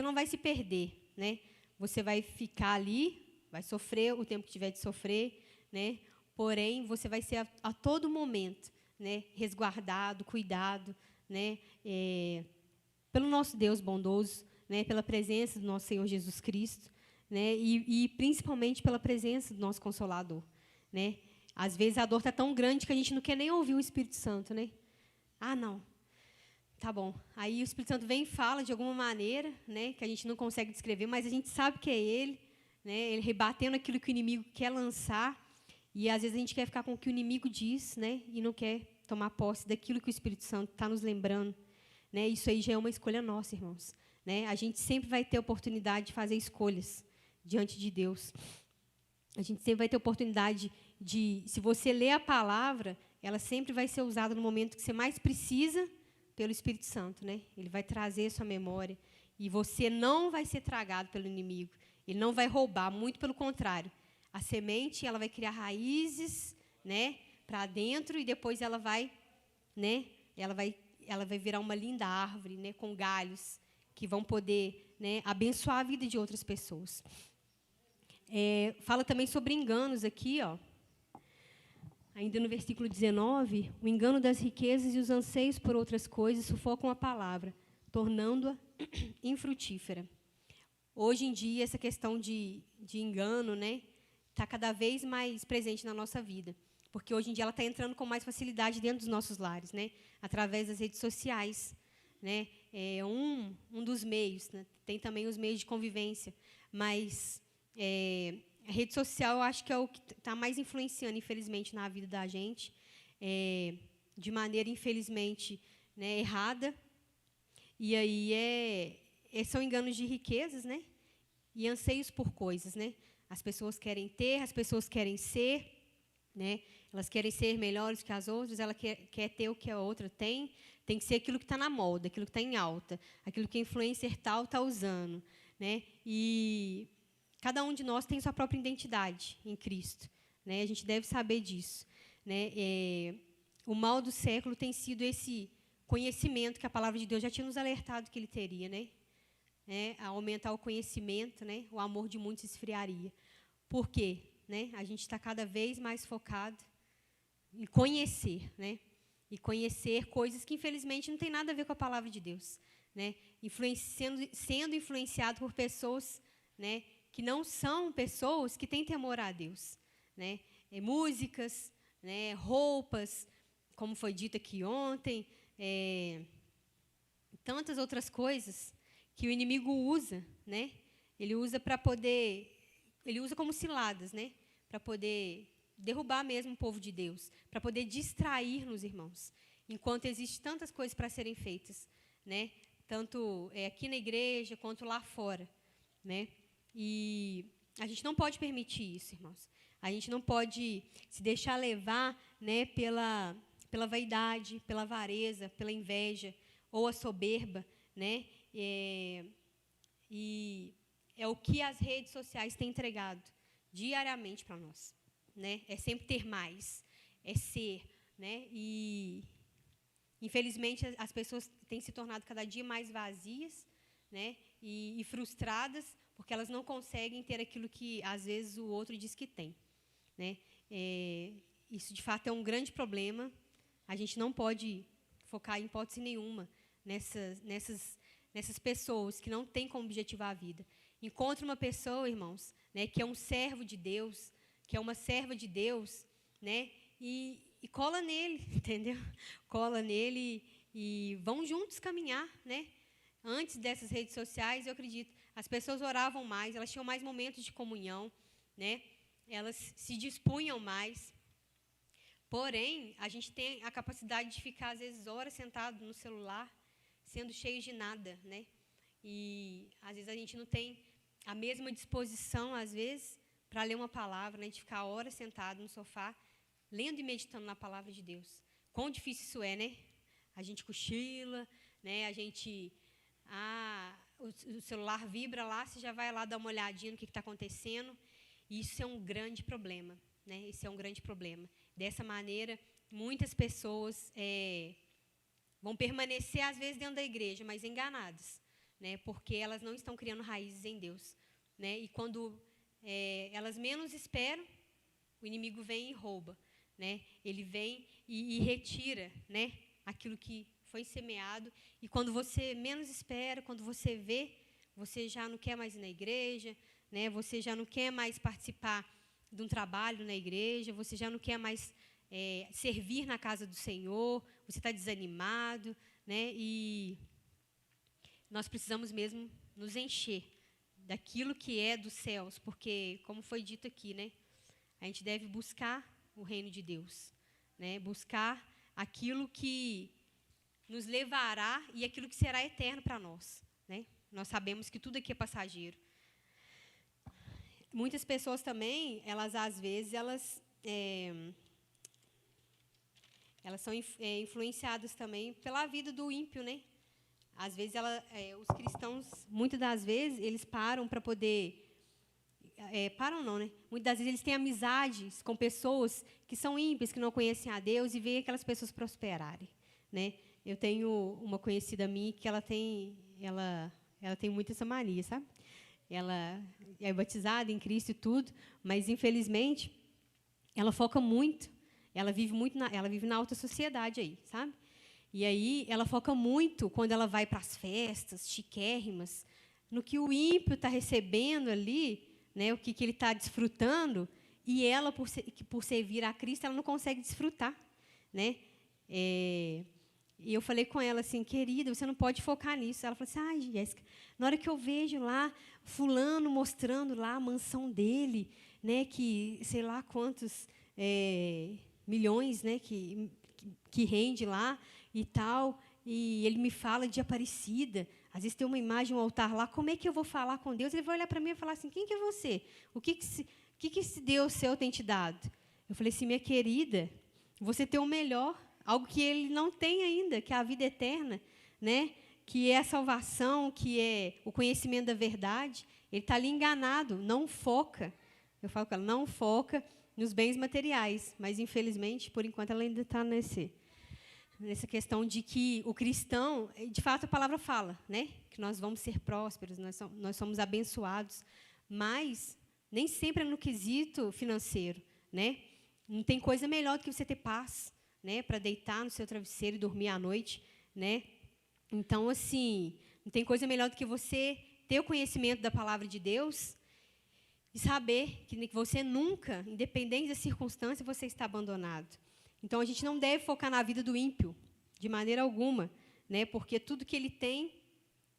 [SPEAKER 1] não vai se perder, né? Você vai ficar ali, vai sofrer o tempo que tiver de sofrer, né? Porém, você vai ser a todo momento, né, resguardado, cuidado, né, pelo nosso Deus bondoso, né, pela presença do nosso Senhor Jesus Cristo, né, e principalmente pela presença do nosso Consolador, né? Às vezes a dor está tão grande que a gente não quer nem ouvir o Espírito Santo, né? Ah, não. Tá bom. Aí o Espírito Santo vem e fala de alguma maneira, né, que a gente não consegue descrever, mas a gente sabe que é ele, né, ele rebatendo aquilo que o inimigo quer lançar, e às vezes a gente quer ficar com o que o inimigo diz, né, e não quer tomar posse daquilo que o Espírito Santo está nos lembrando, né? Isso aí já é uma escolha nossa, irmãos, né? A gente sempre vai ter oportunidade de fazer escolhas diante de Deus. A gente sempre vai ter oportunidade de, se você ler a palavra, ela sempre vai ser usada no momento que você mais precisa pelo Espírito Santo, né? Ele vai trazer a sua memória e você não vai ser tragado pelo inimigo. Ele não vai roubar, muito pelo contrário. A semente, ela vai criar raízes, né, para dentro e depois ela vai, né, ela vai virar uma linda árvore, né, com galhos que vão poder, né, abençoar a vida de outras pessoas. Fala também sobre enganos aqui, ó. Ainda no versículo 19, o engano das riquezas e os anseios por outras coisas sufocam a palavra, tornando-a infrutífera. Hoje em dia, essa questão de engano, né, está cada vez mais presente na nossa vida, porque hoje em dia ela está entrando com mais facilidade dentro dos nossos lares, né, através das redes sociais, né, é um dos meios, né, tem também os meios de convivência, mas a rede social eu acho que é o que está mais influenciando, infelizmente, na vida da gente, de maneira, infelizmente, né, errada, e aí são enganos de riquezas, né, e anseios por coisas, né. As pessoas querem ter, as pessoas querem ser, né? Elas querem ser melhores que as outras, ela quer ter o que a outra tem que ser aquilo que está na moda, aquilo que está em alta, aquilo que a influencer tal está usando, né? E cada um de nós tem sua própria identidade em Cristo, né? A gente deve saber disso, né? O mal do século tem sido esse conhecimento que a palavra de Deus já tinha nos alertado que ele teria, né? A aumentar o conhecimento, né, o amor de muitos esfriaria. Por quê? Né? A gente está cada vez mais focado em conhecer, né? E conhecer coisas que, infelizmente, não tem nada a ver com a palavra de Deus, né? Sendo influenciado por pessoas, né, que não são pessoas que têm temor a Deus, né? Músicas, né, roupas, como foi dito aqui ontem, tantas outras coisas que o inimigo usa, né? Ele usa como ciladas, né? Para poder derrubar mesmo o povo de Deus, para poder distrair-nos, irmãos, enquanto existem tantas coisas para serem feitas, né? Tanto aqui na igreja quanto lá fora, né? E a gente não pode permitir isso, irmãos. A gente não pode se deixar levar, né, pela vaidade, pela avareza, pela inveja ou a soberba, né? E é o que as redes sociais têm entregado diariamente para nós, né? É sempre ter mais, é ser, né? E infelizmente as pessoas têm se tornado cada dia mais vazias, né? E frustradas porque elas não conseguem ter aquilo que às vezes o outro diz que tem, né? Isso de fato é um grande problema. A gente não pode focar em hipótese nenhuma nessas pessoas que não têm como objetivar a vida. Encontre uma pessoa, irmãos, né, que é um servo de Deus, que é uma serva de Deus, né, e cola nele, entendeu? Cola nele e vão juntos caminhar, né? Antes dessas redes sociais, eu acredito, as pessoas oravam mais, elas tinham mais momentos de comunhão, né? Elas se dispunham mais. Porém, a gente tem a capacidade de ficar, às vezes, horas sentado no celular, sendo cheio de nada, né? E, às vezes, a gente não tem a mesma disposição, às vezes, para ler uma palavra, né? De ficar horas sentado no sofá, lendo e meditando na palavra de Deus. Quão difícil isso é, né? A gente cochila, né? A gente... o celular vibra lá, você já vai lá dar uma olhadinha no que está acontecendo. E isso é um grande problema, né? Isso é um grande problema. Dessa maneira, muitas pessoas vão permanecer, às vezes, dentro da igreja, mas enganadas, né? Porque elas não estão criando raízes em Deus, né? E quando elas menos esperam, o inimigo vem e rouba, né? Ele vem e retira, né, aquilo que foi semeado. E quando você menos espera, quando você vê, você já não quer mais ir na igreja, né? Você já não quer mais participar de um trabalho na igreja, você já não quer mais servir na casa do Senhor, você está desanimado, né? E nós precisamos mesmo nos encher daquilo que é dos céus, porque, como foi dito aqui, né? A gente deve buscar o reino de Deus, né? Buscar aquilo que nos levará e aquilo que será eterno para nós, né? Nós sabemos que tudo aqui é passageiro. Muitas pessoas também, elas às vezes, elas são influenciadas também pela vida do ímpio, né? Às vezes, os cristãos, muitas das vezes, eles param para poder... param não, né? Muitas das vezes, eles têm amizades com pessoas que são ímpias, que não conhecem a Deus, e veem aquelas pessoas prosperarem, né? Eu tenho uma conhecida minha que ela tem muito essa mania, sabe? Ela é batizada em Cristo e tudo, mas, infelizmente, ela foca muito, ela vive na alta sociedade aí, sabe? E aí ela foca muito, quando ela vai para as festas chiquérrimas, no que o ímpio está recebendo ali, né, o que ele está desfrutando, e ela, por servir a Cristo, ela não consegue desfrutar, né? E eu falei com ela assim, querida, você não pode focar nisso. Ela falou assim, ai, Jéssica, na hora que eu vejo lá fulano mostrando lá a mansão dele, né, que sei lá quantos milhões, né, que rende lá e tal, e ele me fala de Aparecida, às vezes tem uma imagem, um altar lá, como é que eu vou falar com Deus? Ele vai olhar para mim e falar assim, quem que é você? O que esse Deus seu tem te dado? Eu falei assim, minha querida, você tem o melhor, algo que ele não tem ainda, que é a vida eterna, né? Que é a salvação, que é o conhecimento da verdade. Ele está ali enganado, não foca. Eu falo com ela, não foca nos bens materiais, mas, infelizmente, por enquanto, ela ainda está nessa questão de que o cristão, de fato, a palavra fala, né? Que nós vamos ser prósperos, nós somos abençoados, mas nem sempre é no quesito financeiro, né? Não tem coisa melhor do que você ter paz, né? Para deitar no seu travesseiro e dormir à noite, né? Então, assim, não tem coisa melhor do que você ter o conhecimento da palavra de Deus e saber que você nunca, independente da circunstância, você está abandonado. Então, a gente não deve focar na vida do ímpio, de maneira alguma, né? Porque tudo que ele tem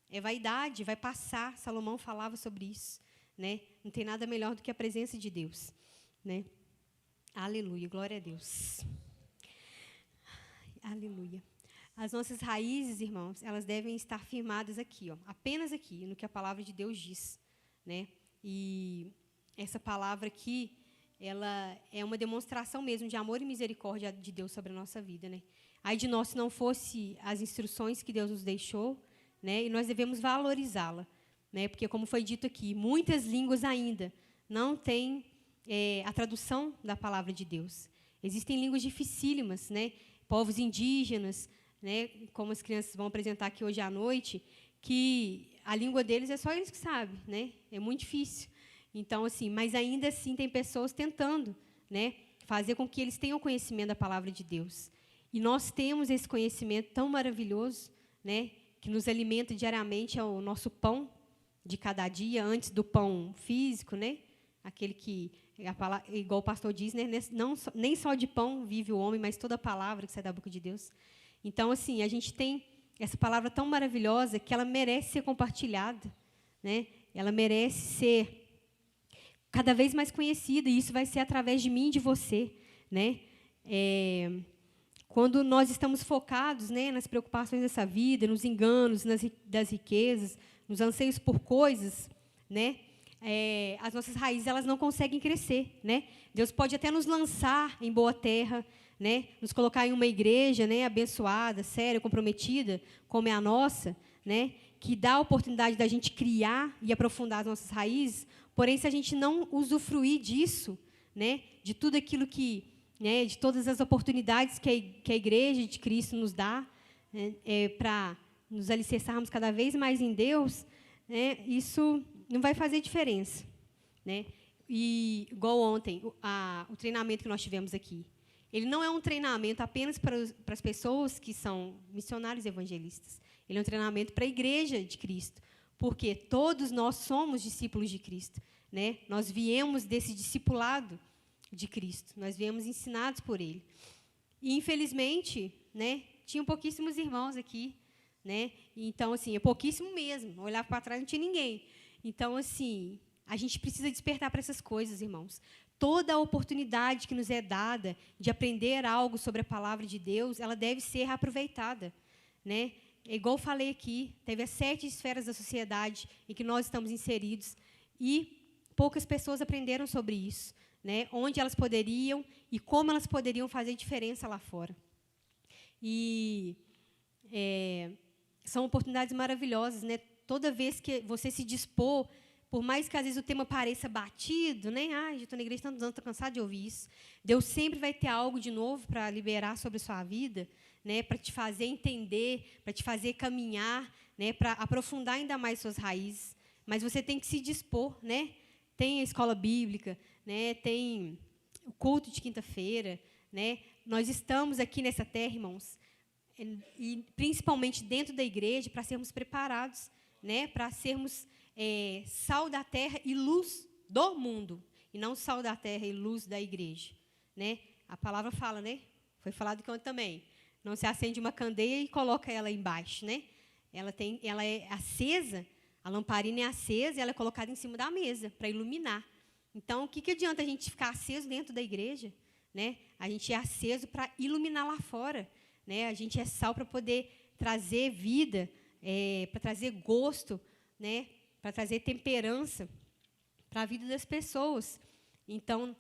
[SPEAKER 1] é vaidade, vai passar. Salomão falava sobre isso, né? Não tem nada melhor do que a presença de Deus, né? Aleluia, glória a Deus. Aleluia. As nossas raízes, irmãos, elas devem estar firmadas aqui, ó, apenas aqui, no que a palavra de Deus diz, né? E essa palavra aqui, ela é uma demonstração mesmo de amor e misericórdia de Deus sobre a nossa vida, né? Ai de nós se não fosse as instruções que Deus nos deixou, né? E nós devemos valorizá-la, né? Porque, como foi dito aqui, muitas línguas ainda não têm a tradução da palavra de Deus. Existem línguas dificílimas, né? Povos indígenas, né? Como as crianças vão apresentar aqui hoje à noite, que a língua deles é só eles que sabem, né? É muito difícil. Então, assim, mas ainda assim tem pessoas tentando, né, fazer com que eles tenham conhecimento da palavra de Deus. E nós temos esse conhecimento tão maravilhoso, né, que nos alimenta diariamente, é o nosso pão de cada dia, antes do pão físico, né, aquele que, igual o pastor diz, né, nem só de pão vive o homem, mas toda a palavra que sai da boca de Deus. Então, assim, a gente tem essa palavra tão maravilhosa que ela merece ser compartilhada, né, ela merece ser cada vez mais conhecida, e isso vai ser através de mim e de você, né? Quando nós estamos focados, né, nas preocupações dessa vida, nos enganos, das riquezas, nos anseios por coisas, né? As nossas raízes elas não conseguem crescer, né? Deus pode até nos lançar em boa terra, né? Nos colocar em uma igreja, né, abençoada, séria, comprometida, como é a nossa, né? Que dá a oportunidade da gente criar e aprofundar as nossas raízes. Porém, se a gente não usufruir disso, né, de tudo aquilo que, né, de todas as oportunidades que a Igreja de Cristo nos dá, né, para nos alicerçarmos cada vez mais em Deus, né, isso não vai fazer diferença, né? E, igual ontem, o treinamento que nós tivemos aqui, ele não é um treinamento apenas para as pessoas que são missionários evangelistas. Ele é um treinamento para a Igreja de Cristo, porque todos nós somos discípulos de Cristo, né? Nós viemos desse discipulado de Cristo, nós viemos ensinados por Ele. E, infelizmente, né, tinham pouquíssimos irmãos aqui, né? Então, assim, é pouquíssimo mesmo. Eu olhava para trás, não tinha ninguém. Então, assim, a gente precisa despertar para essas coisas, irmãos. Toda a oportunidade que nos é dada de aprender algo sobre a palavra de Deus, ela deve ser aproveitada, né? Igual eu falei aqui, teve as 7 esferas da sociedade em que nós estamos inseridos e poucas pessoas aprenderam sobre isso, né? Onde elas poderiam e como elas poderiam fazer diferença lá fora. E são oportunidades maravilhosas, né? Toda vez que você se dispor, por mais que às vezes o tema pareça batido, né? Já estou na igreja tantos anos, estou cansado de ouvir isso. Deus sempre vai ter algo de novo para liberar sobre a sua vida, né? Para te fazer entender, para te fazer caminhar, né? Para aprofundar ainda mais suas raízes. Mas você tem que se dispor, né? Tem a escola bíblica, né? Tem o culto de quinta-feira, né? Nós estamos aqui nessa terra, irmãos, e principalmente dentro da igreja, para sermos preparados, né? Para sermos sal da terra e luz do mundo, e não sal da terra e luz da igreja, né? A palavra fala, né? Foi falado que ontem também. Não se acende uma candeia e coloca ela embaixo, né? Ela é acesa, a lamparina é acesa e ela é colocada em cima da mesa para iluminar. Então, o que adianta a gente ficar aceso dentro da igreja, né? A gente é aceso para iluminar lá fora, né? A gente é sal para poder trazer vida, para trazer gosto, né? Para trazer temperança para a vida das pessoas. Então,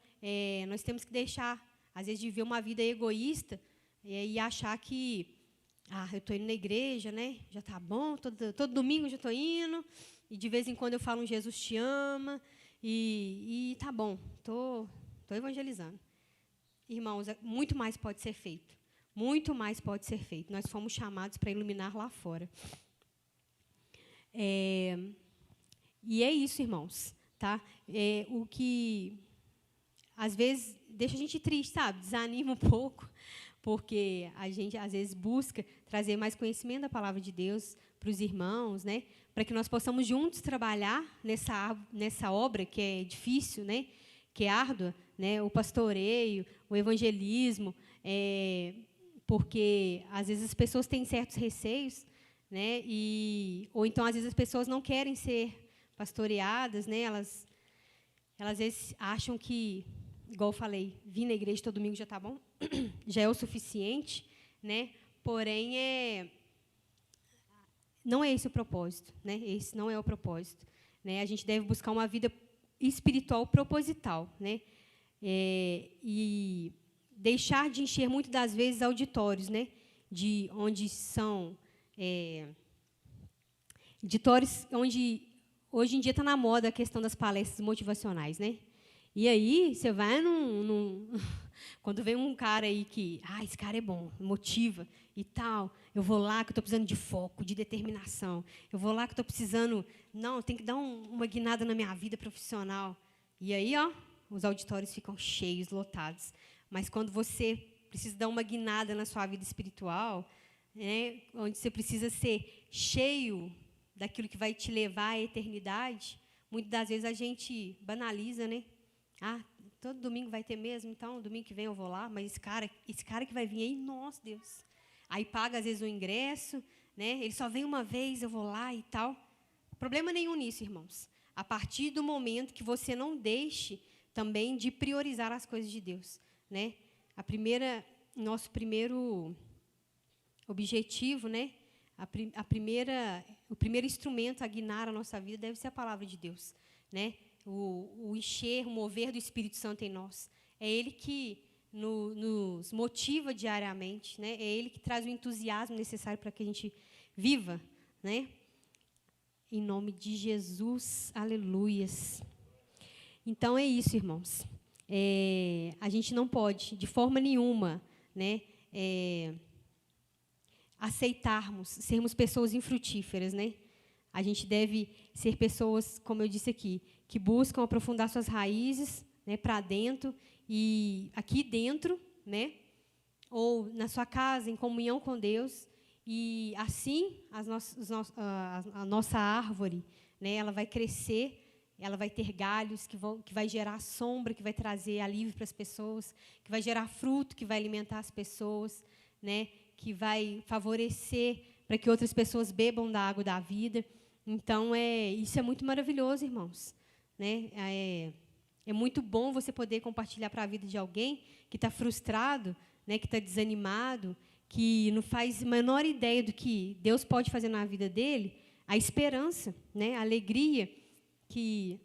[SPEAKER 1] nós temos que deixar, às vezes, de viver uma vida egoísta e achar que, eu estou indo na igreja, né? Já está bom, todo domingo eu já estou indo, e de vez em quando eu falo um Jesus te ama, e tá bom, estou evangelizando. Irmãos, muito mais pode ser feito. Muito mais pode ser feito. Nós fomos chamados para iluminar lá fora. E é isso, irmãos, tá? O que, às vezes, deixa a gente triste, sabe? Desanima um pouco, porque a gente, às vezes, busca trazer mais conhecimento da palavra de Deus para os irmãos, né? Para que nós possamos juntos trabalhar nessa obra que é difícil, né? Que é árdua, né? O pastoreio, o evangelismo, porque, às vezes, as pessoas têm certos receios, né? Ou então, às vezes, as pessoas não querem ser pastoreadas, né? Elas às vezes acham que, igual eu falei, vir na igreja todo domingo já está bom, já é o suficiente, né? Porém, não é esse o propósito, né? Esse não é o propósito, né? A gente deve buscar uma vida espiritual proposital, né? E deixar de encher muitas das vezes auditórios, né? De onde são auditórios onde hoje em dia está na moda a questão das palestras motivacionais, né? E aí, você vai quando vem um cara aí que, esse cara é bom, motiva e tal, eu vou lá que eu estou precisando de foco, de determinação, eu vou lá que estou precisando, tem que dar uma guinada na minha vida profissional. E aí, os auditórios ficam cheios, lotados. Mas quando você precisa dar uma guinada na sua vida espiritual, né, onde você precisa ser cheio daquilo que vai te levar à eternidade, muitas das vezes a gente banaliza, né? Todo domingo vai ter mesmo, então domingo que vem eu vou lá, mas esse cara que vai vir aí, nossa Deus. Aí paga, às vezes, o ingresso, né? Ele só vem uma vez, eu vou lá e tal. Problema nenhum nisso, irmãos. A partir do momento que você não deixe também de priorizar as coisas de Deus, né? Nosso primeiro objetivo, né? O primeiro instrumento a guiar a nossa vida deve ser a palavra de Deus, né? O encher, o mover do Espírito Santo em nós. É Ele que nos motiva diariamente, né? É Ele que traz o entusiasmo necessário para que a gente viva, né? Em nome de Jesus, aleluias. Então, é isso, irmãos. A gente não pode, de forma nenhuma, né? Aceitarmos, sermos pessoas infrutíferas, né? A gente deve ser pessoas, como eu disse aqui, que buscam aprofundar suas raízes, né, para dentro, e aqui dentro, né, ou na sua casa, em comunhão com Deus, E assim a nossa árvore, né, ela vai crescer, ela vai ter galhos que vai gerar sombra, que vai trazer alívio para as pessoas, que vai gerar fruto, que vai alimentar as pessoas, né, que vai favorecer para que outras pessoas bebam da água da vida. Então, isso é muito maravilhoso, irmãos. Né? É muito bom você poder compartilhar para a vida de alguém que está frustrado, né, que está desanimado, que não faz a menor ideia do que Deus pode fazer na vida dele, a esperança, né, a alegria que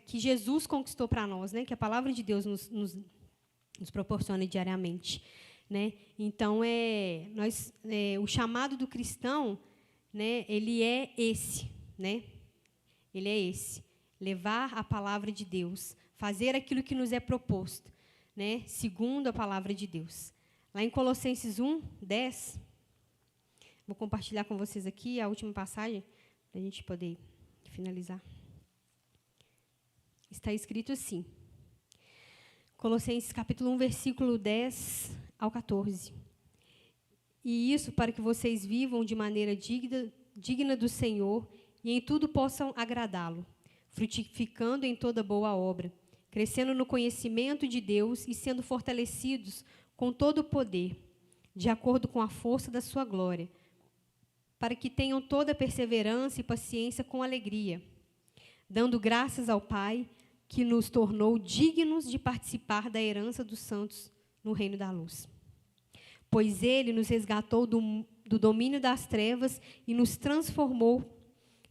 [SPEAKER 1] Jesus conquistou para nós, né, que a palavra de Deus nos proporciona diariamente. Né? Então, o chamado do cristão, né, ele é esse. Né? Ele é esse. Levar a palavra de Deus, fazer aquilo que nos é proposto, né, segundo a palavra de Deus. Lá em Colossenses 1:10, vou compartilhar com vocês aqui a última passagem, para a gente poder finalizar. Está escrito assim, Colossenses capítulo 1, versículo 10 ao 14. E isso para que vocês vivam de maneira digna do Senhor e em tudo possam agradá-lo, frutificando em toda boa obra, crescendo no conhecimento de Deus e sendo fortalecidos com todo o poder, de acordo com a força da sua glória, para que tenham toda a perseverança e paciência com alegria, dando graças ao Pai, que nos tornou dignos de participar da herança dos santos no reino da luz. Pois Ele nos resgatou do domínio das trevas e nos transformou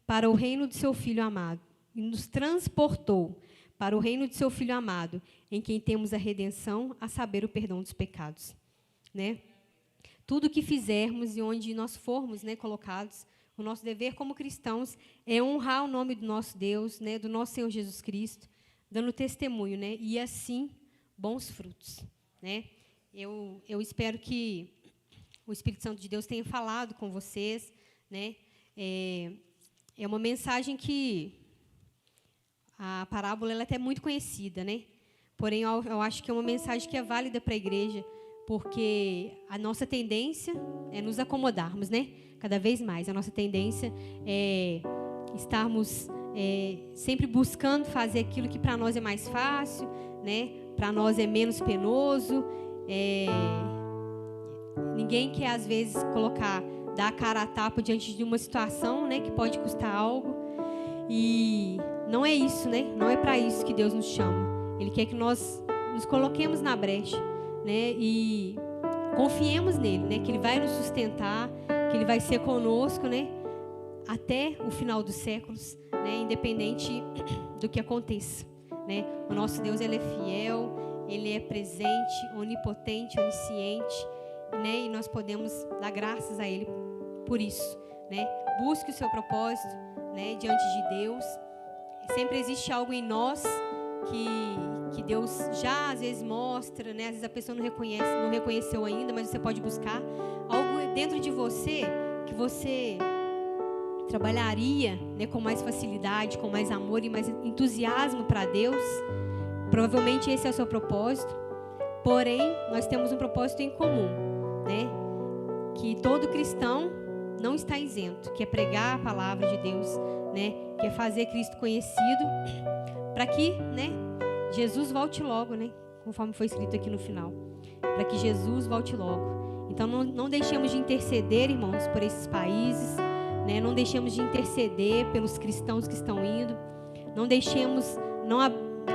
[SPEAKER 1] para o reino de seu Filho amado, e nos transportou para o reino de seu Filho amado, em quem temos a redenção, a saber, o perdão dos pecados. Né? Tudo o que fizermos e onde nós formos, né, colocados, o nosso dever como cristãos é honrar o nome do nosso Deus, né, do nosso Senhor Jesus Cristo, dando testemunho, né, e assim, bons frutos. Né? Eu espero que o Espírito Santo de Deus tenha falado com vocês. Né? É uma mensagem que a parábola ela é até muito conhecida, né? Porém, eu acho que é uma mensagem que é válida para a igreja, porque a nossa tendência é nos acomodarmos, né? Cada vez mais. A nossa tendência é estarmos sempre buscando fazer aquilo que para nós é mais fácil, né? Para nós é menos penoso. Ninguém quer, às vezes, dar a cara a tapa diante de uma situação, né, que pode custar algo. E não é isso, né? Não é para isso que Deus nos chama. Ele quer que nós nos coloquemos na brecha, né? E confiemos nele, né? Que Ele vai nos sustentar, que Ele vai ser conosco, né? Até o final dos séculos, né? Independente do que aconteça, né? O nosso Deus, Ele é fiel, Ele é presente, onipotente, onisciente, né? E nós podemos dar graças a Ele por isso, né? Busque o seu propósito, né, diante de Deus. Sempre existe algo em nós que Deus já às vezes mostra, né? Às vezes a pessoa não reconheceu ainda, mas você pode buscar algo dentro de você que você trabalharia, né, com mais facilidade, com mais amor e mais entusiasmo para Deus. Provavelmente esse é o seu propósito. Porém, nós temos um propósito em comum, né? Que todo cristão não está isento, que é pregar a palavra de Deus, né? Que é fazer Cristo conhecido, para que, né, Jesus volte logo, né? Conforme foi escrito aqui no final, para que Jesus volte logo. Então não deixemos de interceder, irmãos, por esses países, né? Não deixemos de interceder pelos cristãos que estão indo. Não deixemos,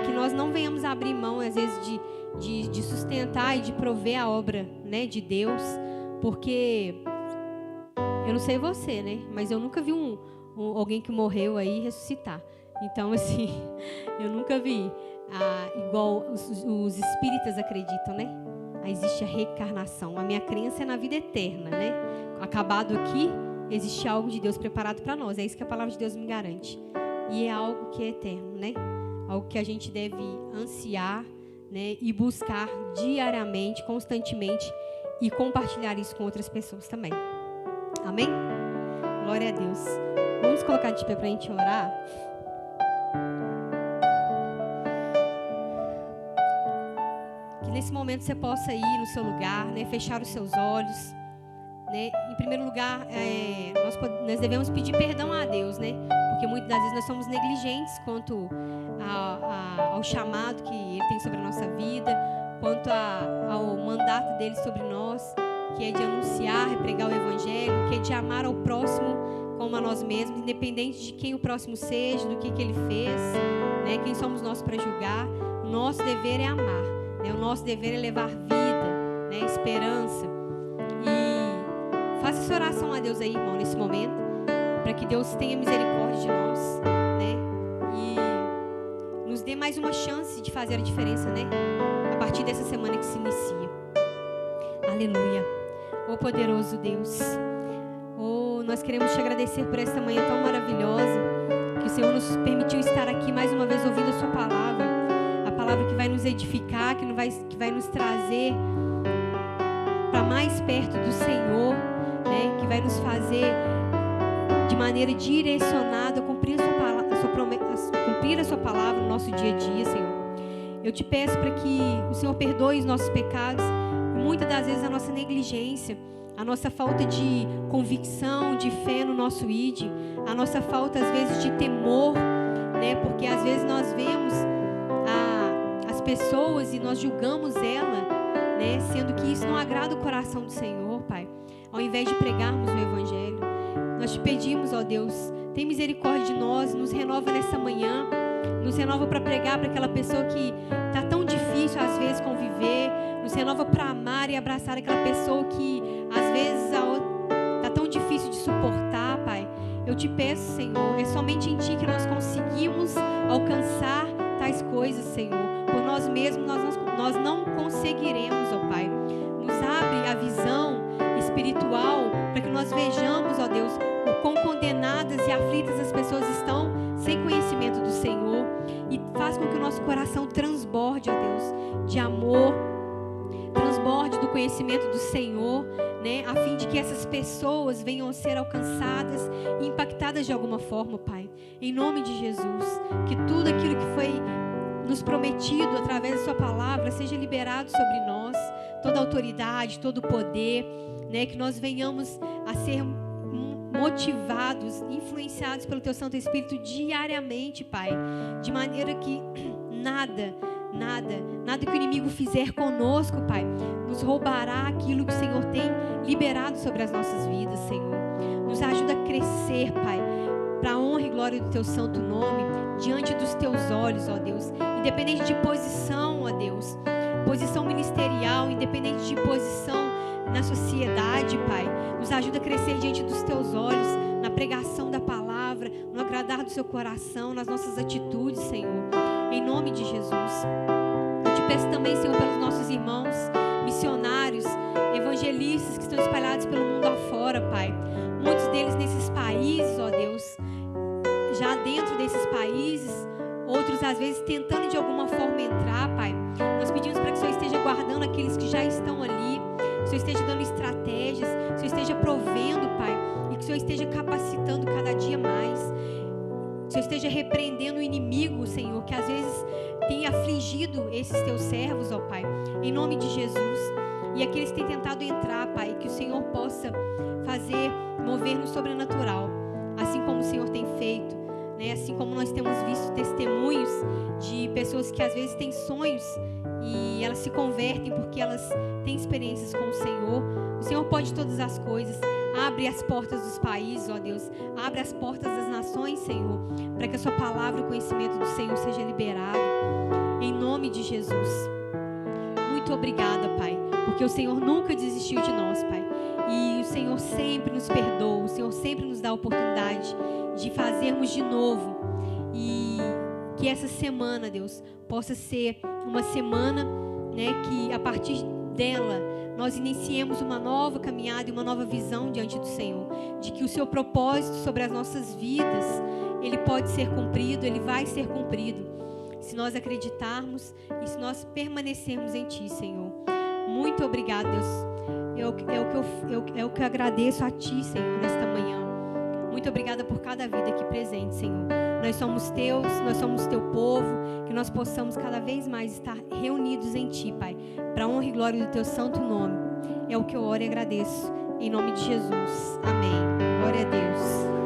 [SPEAKER 1] que nós não venhamos abrir mão às vezes de sustentar e de prover a obra, né, de Deus, porque eu não sei você, né? Mas eu nunca vi alguém que morreu aí ressuscitar. Então, assim, eu nunca vi igual os espíritas acreditam, né? Existe a reencarnação. A minha crença é na vida eterna, né? Acabado aqui, existe algo de Deus preparado para nós. É isso que a palavra de Deus me garante. E é algo que é eterno, né? Algo que a gente deve ansiar, né? E buscar diariamente, constantemente, e compartilhar isso com outras pessoas também. Amém? Glória a Deus. Vamos colocar de pé para a gente orar. Que nesse momento você possa ir no seu lugar, né? Fechar os seus olhos, né? Em primeiro lugar, nós devemos pedir perdão a Deus, né? Porque muitas das vezes nós somos negligentes quanto ao chamado que Ele tem sobre a nossa vida, quanto ao mandato dele sobre nós, que é de anunciar e pregar o Evangelho, que é de amar ao próximo como a nós mesmos, independente de quem o próximo seja, do que ele fez, né? Quem somos nós para julgar. O nosso dever é amar, né? O nosso dever é levar vida, né? Esperança. E faça essa oração a Deus aí, irmão, nesse momento, para que Deus tenha misericórdia de nós, né? E nos dê mais uma chance de fazer a diferença, né? A partir dessa semana que se inicia. Aleluia. Ó poderoso Deus, nós queremos te agradecer por esta manhã tão maravilhosa, que o Senhor nos permitiu estar aqui mais uma vez ouvindo a sua palavra, a palavra que vai nos edificar, que vai nos trazer para mais perto do Senhor, né? Que vai nos fazer de maneira direcionada cumprir a sua palavra no nosso dia a dia, Senhor. Eu te peço para que o Senhor perdoe os nossos pecados, e muitas das vezes a nossa negligência, a nossa falta de convicção, de fé no nosso ID, a nossa falta às vezes de temor, né? Porque às vezes nós vemos as pessoas e nós julgamos ela, né? Sendo que isso não agrada o coração do Senhor, Pai. Ao invés de pregarmos o Evangelho, nós te pedimos, ó Deus, tem misericórdia de nós, nos renova nessa manhã, nos renova para pregar para aquela pessoa que está tão difícil às vezes conviver, nos renova para amar e abraçar aquela pessoa que às vezes está tão difícil de suportar, Pai. Eu te peço, Senhor, é somente em Ti que nós conseguimos alcançar tais coisas, Senhor. Por nós mesmos nós não conseguiremos, ó Pai. Nos abre a visão espiritual para que nós vejamos, ó Deus, o quão condenadas e aflitas as pessoas estão sem conhecimento do Senhor, e faz com que o nosso coração transborde, ó Deus, de amor, transborde do conhecimento do Senhor, né? A fim de que essas pessoas venham a ser alcançadas e impactadas de alguma forma, Pai. Em nome de Jesus, que tudo aquilo que foi nos prometido através da sua palavra seja liberado sobre nós, toda a autoridade, todo o poder, né? Que nós venhamos a ser motivados, influenciados pelo Teu Santo Espírito diariamente, Pai, de maneira que nada que o inimigo fizer conosco, Pai, nos roubará aquilo que o Senhor tem liberado sobre as nossas vidas, Senhor. Nos ajuda a crescer, Pai, para a honra e glória do Teu santo nome, diante dos Teus olhos, ó Deus, independente de posição, ó Deus, posição ministerial, independente de posição na sociedade, Pai, nos ajuda a crescer diante dos Teus olhos, na pregação da palavra, no agradar do Seu coração, nas nossas atitudes, Senhor, em nome de Jesus. Eu te peço também, Senhor, pelos nossos irmãos missionários, evangelistas que estão espalhados pelo mundo afora, Pai, muitos deles nesses países, ó Deus, já dentro desses países, outros às vezes tentando de alguma forma entrar, Pai. Nós pedimos para que o Senhor esteja guardando aqueles que já estão ali, que o Senhor esteja dando estratégias, que o Senhor esteja provendo, Pai, e que o Senhor esteja capacitando cada dia mais, que o Senhor esteja repreendendo o inimigo, Senhor, que às vezes tem afligido esses Teus servos, ó Pai, em nome de Jesus. E aqueles que têm tentado entrar, Pai, que o Senhor possa fazer mover no sobrenatural, assim como o Senhor tem feito, né? Assim como nós temos visto testemunhos de pessoas que às vezes têm sonhos e elas se convertem porque elas têm experiências com o Senhor. O Senhor pode todas as coisas. Abre as portas dos países, ó Deus. Abre as portas das nações, Senhor, para que a sua palavra e o conhecimento do Senhor seja liberado. Em nome de Jesus. Muito obrigada, Pai, porque o Senhor nunca desistiu de nós, Pai. E o Senhor sempre nos perdoa, o Senhor sempre nos dá a oportunidade de fazermos de novo. E que essa semana, Deus, possa ser uma semana, né, que a partir dela nós iniciemos uma nova caminhada e uma nova visão diante do Senhor, de que o seu propósito sobre as nossas vidas, ele pode ser cumprido, ele vai ser cumprido, se nós acreditarmos e se nós permanecermos em Ti, Senhor. Muito obrigado, Deus. É o que eu agradeço a Ti, Senhor, nesta manhã. Muito obrigada por cada vida aqui presente, Senhor. Nós somos Teus, nós somos Teu povo, que nós possamos cada vez mais estar reunidos em Ti, Pai, para a honra e glória do Teu santo nome. É o que eu oro e agradeço, Em nome de Jesus. Amém. Glória a Deus.